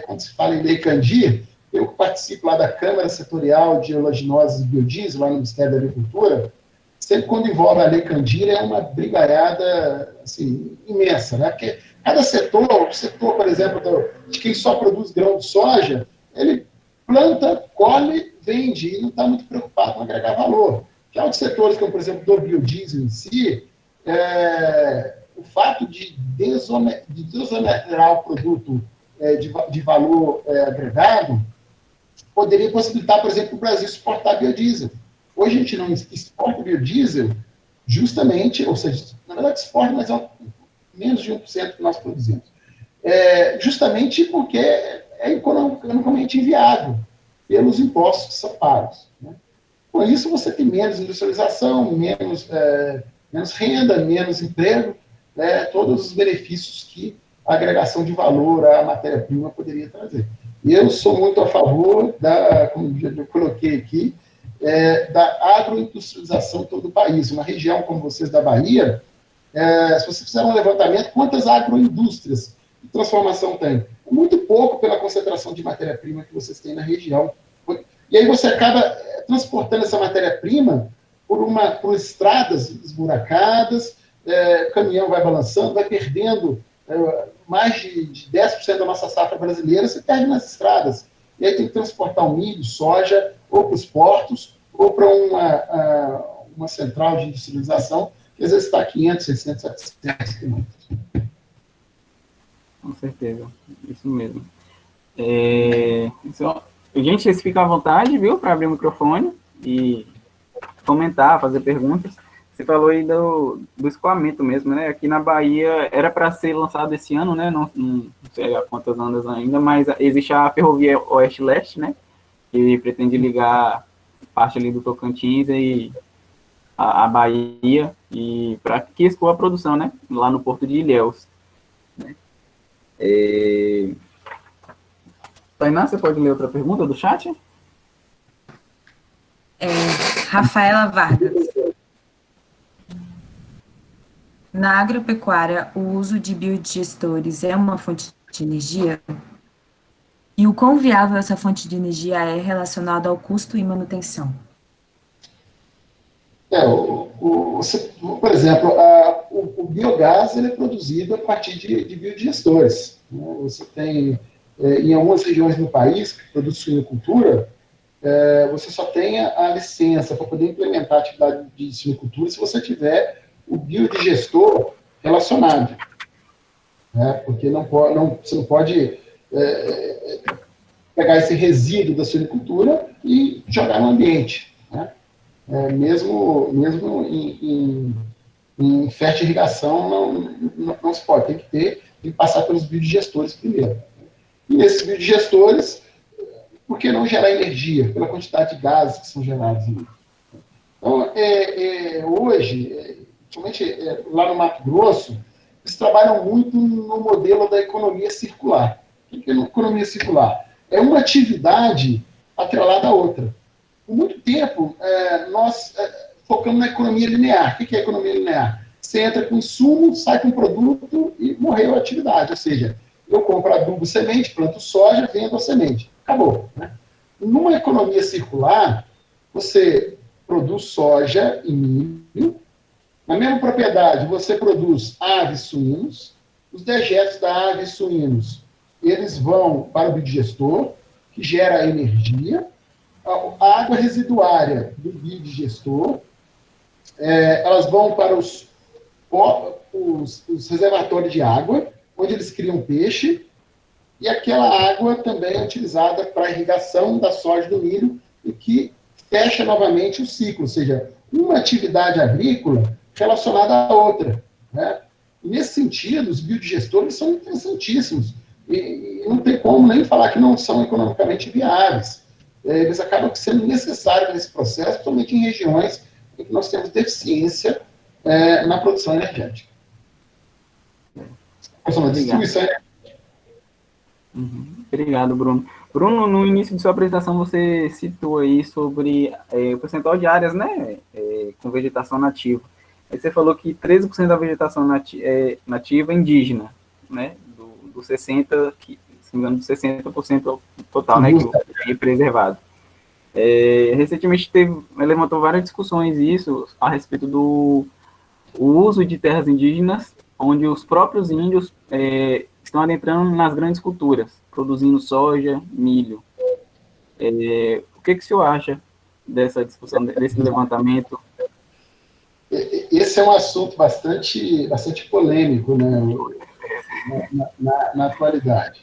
quando se fala em Lei Candir, eu participo lá da Câmara Setorial de Oleaginosas e Biodiesel, lá no Ministério da Agricultura, sempre quando envolve a Lei Candir, é uma brigaiada assim, imensa, né? Porque cada setor, o setor, por exemplo, de quem só produz grão de soja, ele planta, colhe, vende, e não está muito preocupado em agregar valor. Já outros setores, como, por exemplo, do biodiesel em si, o fato de desonerar o produto de valor agregado poderia possibilitar, por exemplo, o Brasil exportar biodiesel. Hoje a gente não exporta biodiesel justamente, ou seja, na verdade exporta, mas é menos de 1% que nós produzimos. Justamente porque é economicamente inviável pelos impostos que são pagos. Né? Com isso, você tem menos industrialização, menos renda, menos emprego, todos os benefícios que a agregação de valor à matéria-prima poderia trazer. Eu sou muito a favor como eu coloquei aqui, da agroindustrialização em todo o país. Uma região como vocês da Bahia, se vocês fizerem um levantamento, quantas agroindústrias de transformação tem? Muito pouco pela concentração de matéria-prima que vocês têm na região. E aí você acaba transportando essa matéria-prima por estradas esburacadas, o caminhão vai balançando, vai perdendo mais de 10% da nossa safra brasileira, você perde nas estradas. E aí tem que transportar o milho, soja, ou para os portos, ou para uma central de industrialização, que às vezes está a 500, 600, 700 quilômetros. Com certeza, isso mesmo. Gente, vocês ficam à vontade, viu, para abrir o microfone e comentar, fazer perguntas. Você falou aí do escoamento mesmo, né? Aqui na Bahia era para ser lançado esse ano, né? Não sei há quantas anos ainda, mas existe a Ferrovia Oeste-Leste, né? Que pretende ligar parte ali do Tocantins e a Bahia, e para que escoa a produção, né? Lá no Porto de Ilhéus. Né? Tainá, você pode ler outra pergunta do chat? Rafaela Vargas. Na agropecuária, o uso de biodigestores é uma fonte de energia? E o quão viável essa fonte de energia é relacionada ao custo e manutenção? Por exemplo, o biogás ele é produzido a partir de biodigestores. Né? Você tem, em algumas regiões do país, que produz suinocultura, você só tem a licença para poder implementar a atividade de suinocultura se você tiver o biodigestor relacionado. Né? Porque você não pode pegar esse resíduo da suinocultura e jogar no ambiente. Né? Mesmo em fertirrigação, não se pode. Tem que passar pelos biodigestores primeiro. E esses biodigestores, por que não gerar energia? Pela quantidade de gases que são gerados. Então, hoje, principalmente lá no Mato Grosso, eles trabalham muito no modelo da economia circular. O que é economia circular? É uma atividade atrelada à outra. Por muito tempo, nós focamos na economia linear. O que é economia linear? Você entra com insumo, sai com produto e morreu a atividade. Ou seja, eu compro adubo semente, planto soja, vendo a semente. Acabou. Né? Numa economia circular, você produz soja e milho. Na mesma propriedade, você produz aves e suínos. Os dejetos da ave e suínos, eles vão para o biodigestor, que gera energia. A água residuária do biodigestor, elas vão para os reservatórios de água, onde eles criam peixe, e aquela água também é utilizada para a irrigação da soja e do milho, e que fecha novamente o ciclo, ou seja, uma atividade agrícola relacionada à outra. Né? E nesse sentido, os biodigestores são interessantíssimos, e não tem como nem falar que não são economicamente viáveis. Eles acabam sendo necessários nesse processo, principalmente em regiões em que nós temos deficiência na produção energética. Obrigado. Distribuição energética. Obrigado, Bruno. Bruno, no início de sua apresentação, você citou aí sobre o percentual de áreas, né, com vegetação nativa. Aí você falou que 13% da vegetação nativa é indígena, né, do 60%, se não me engano, do 60% total, né, que é preservado. Recentemente levantou várias discussões isso a respeito do uso de terras indígenas, onde os próprios índios estão adentrando nas grandes culturas, produzindo soja, milho. O que o senhor acha dessa discussão, desse levantamento? Esse é um assunto bastante polêmico, né, na atualidade.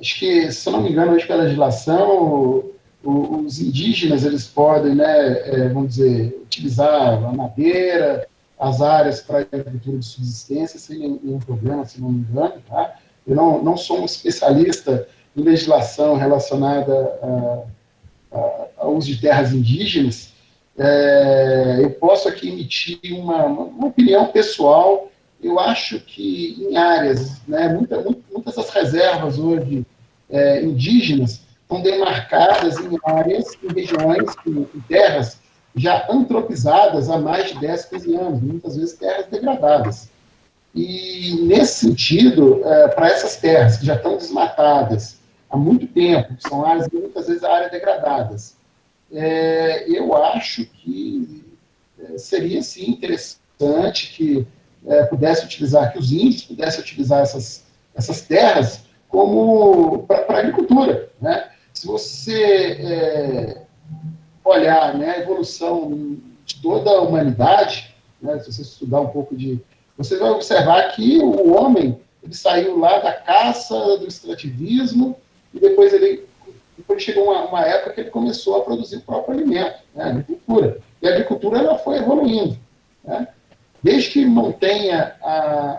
Acho que, se eu não me engano, hoje pela legislação, os indígenas eles podem, né, vamos dizer, utilizar a madeira, as áreas para agricultura de subsistência, sem nenhum problema, se não me engano. Tá? Eu não sou um especialista em legislação relacionada ao uso de terras indígenas. Eu posso aqui emitir uma opinião pessoal. Eu acho que em áreas, né, muitas das reservas hoje indígenas estão demarcadas em áreas, em regiões, em terras já antropizadas há mais de 10, 15 anos, muitas vezes terras degradadas. E, nesse sentido, para essas terras que já estão desmatadas há muito tempo, que são áreas, muitas vezes, áreas degradadas, eu acho que seria, sim, interessante que pudesse utilizar, que os índios pudessem utilizar essas terras como para agricultura. Né? Se você olhar, né, a evolução de toda a humanidade, né, se você estudar um pouco você vai observar que o homem ele saiu lá da caça, do extrativismo, e depois chegou uma época que ele começou a produzir o próprio alimento, né, a agricultura. E a agricultura ela foi evoluindo. Né? Desde que mantenha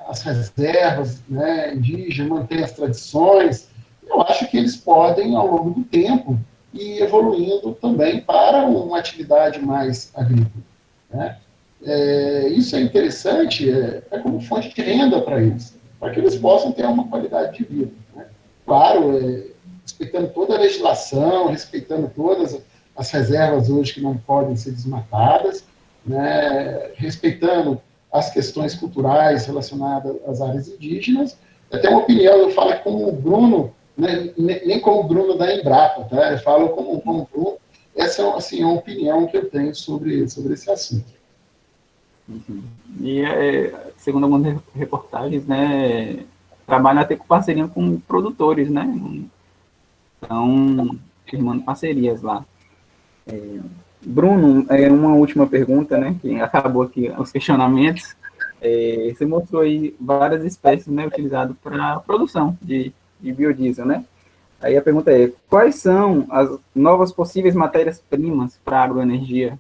as reservas, né, indígenas, mantenha as tradições, eu acho que eles podem, ao longo do tempo, ir evoluindo também para uma atividade mais agrícola. Né? Isso é interessante, como fonte de renda para eles, para que eles possam ter uma qualidade de vida. Né? Claro, respeitando toda a legislação, respeitando todas as reservas hoje que não podem ser desmatadas, né? Respeitando as questões culturais relacionadas às áreas indígenas. Eu tenho uma opinião, eu falo como o Bruno, né, nem como o Bruno da Embrapa, tá? Eu falo como Bruno. Essa assim, é uma opinião que eu tenho sobre esse assunto. E, segundo algumas reportagens, né, trabalha até com parceria com produtores, né? Então, firmando parcerias lá. Bruno, uma última pergunta, né, que acabou aqui os questionamentos. Você mostrou aí várias espécies, né, utilizadas para a produção de biodiesel, né? Aí a pergunta é, quais são as novas possíveis matérias-primas para a agroenergia?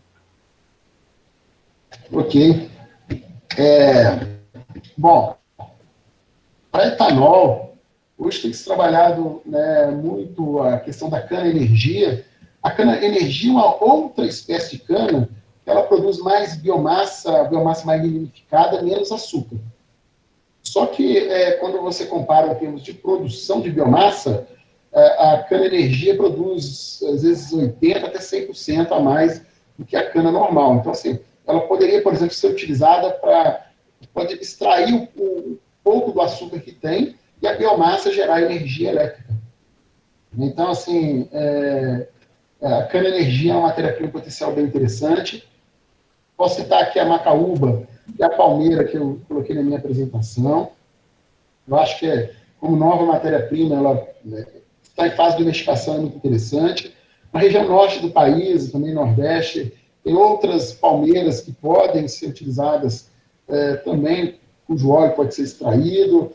Ok. Bom, para etanol, hoje tem se trabalhado, né, muito a questão da cana-energia. A cana-energia é uma outra espécie de cana que ela produz mais biomassa mais lignificada, menos açúcar. Só que, quando você compara em termos de produção de biomassa, a cana-energia produz, às vezes, 80% até 100% a mais do que a cana normal. Então, assim, ela poderia, por exemplo, ser utilizada para pode extrair o pouco do açúcar que tem e a biomassa gerar energia elétrica. Então, assim, a cana-energia é uma matéria-prima potencial bem interessante. Posso citar aqui a macaúba e a palmeira, que eu coloquei na minha apresentação. Eu acho que, como nova matéria-prima, ela está em fase de investigação, é muito interessante. Na região norte do país, também nordeste, tem outras palmeiras que podem ser utilizadas também, cujo óleo pode ser extraído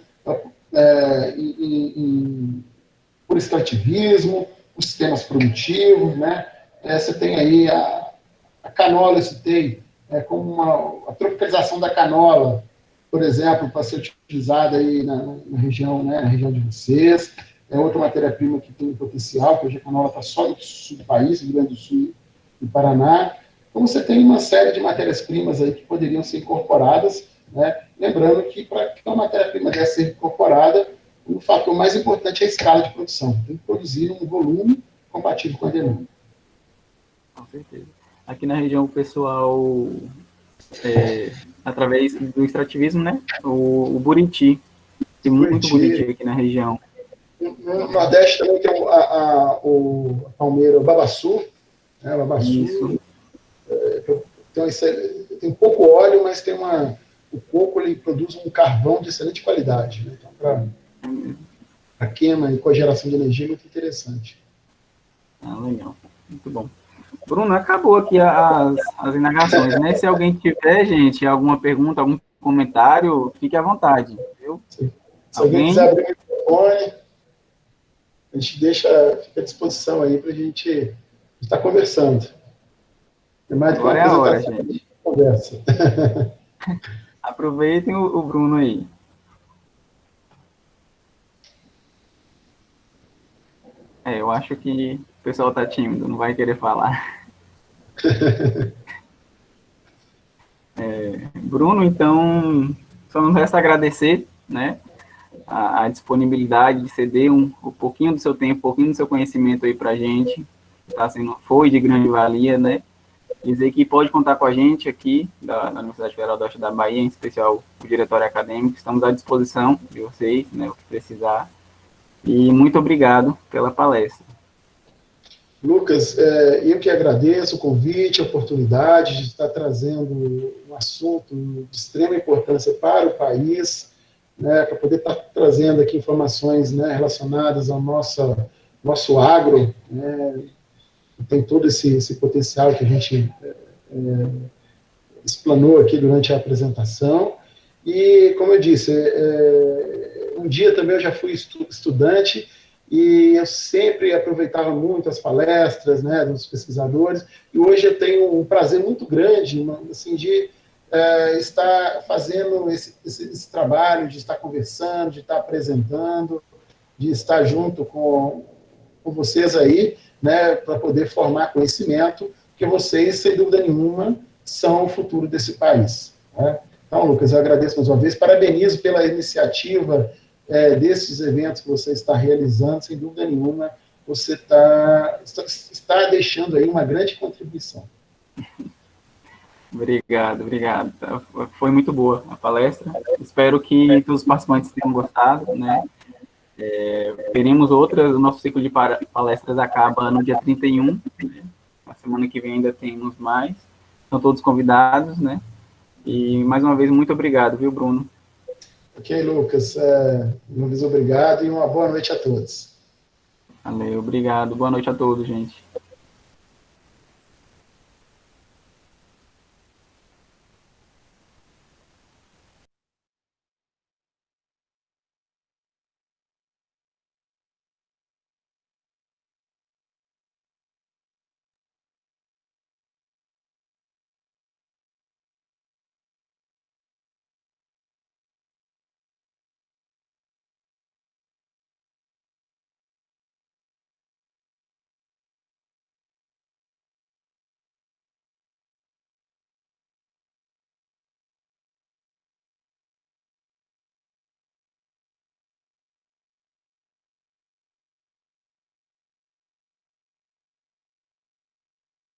por extrativismo, por sistemas produtivos, né? Você tem aí a canola, eu citei, como a tropicalização da canola, por exemplo, para ser utilizada aí na região, né, na região de vocês. É outra matéria-prima que tem potencial, que hoje a canola está só no sul do país, Rio Grande do Sul e Paraná. Então, você tem uma série de matérias-primas aí que poderiam ser incorporadas, né? Lembrando que, para que uma matéria-prima dessa ser incorporada, o fator mais importante é a escala de produção. Tem que produzir um volume compatível com a demanda. Com certeza. Aqui na região, o pessoal, através do extrativismo, né? O buriti. Tem muito buriti aqui na região. No Nordeste também tem a palmeira, o babaçu. Né? O babaçu. Isso. Tem pouco óleo, mas tem o coco ele produz um carvão de excelente qualidade. Né? Então, para queima e cogeração de energia é muito interessante. Legal. Muito bom. Bruno, acabou aqui as indagações, né? Se alguém tiver, gente, alguma pergunta, algum comentário, fique à vontade, viu? Se alguém quiser abrir o microfone, a gente fica à disposição aí para a gente estar conversando. É mais do que agora é a hora, gente. Conversa. Aproveitem o Bruno aí. Eu acho que o pessoal está tímido, não vai querer falar. Bruno, então, só nos resta agradecer, né, a disponibilidade de ceder um pouquinho do seu tempo, um pouquinho do seu conhecimento aí para a gente. Foi de grande valia, né? Dizer que pode contar com a gente aqui, da Universidade Federal do Oeste da Bahia, em especial o diretório acadêmico. Estamos à disposição de vocês, né, o que precisar. E muito obrigado pela palestra. Lucas, eu que agradeço o convite, a oportunidade de estar trazendo um assunto de extrema importância para o país, né, para poder estar trazendo aqui informações, né, relacionadas ao nosso agro, né, tem todo esse potencial que a gente explanou aqui durante a apresentação. E, como eu disse, um dia também eu já fui estudante e eu sempre aproveitava muito as palestras, né, dos pesquisadores, e hoje eu tenho um prazer muito grande, assim, de estar fazendo esse trabalho, de estar conversando, de estar apresentando, de estar junto com vocês aí, né, para poder formar conhecimento, que vocês, sem dúvida nenhuma, são o futuro desse país. Né? Então, Lucas, eu agradeço mais uma vez, parabenizo pela iniciativa desses eventos que você está realizando, sem dúvida nenhuma, você está deixando aí uma grande contribuição. Obrigado. Foi muito boa a palestra. Espero que todos os participantes tenham gostado, né? Teremos outras, o nosso ciclo de palestras acaba no dia 31, né? Na semana que vem ainda temos mais. Estão todos convidados, né? E, mais uma vez, muito obrigado, viu, Bruno? Ok, Lucas. Uma vez obrigado e uma boa noite a todos. Valeu, obrigado. Boa noite a todos, gente.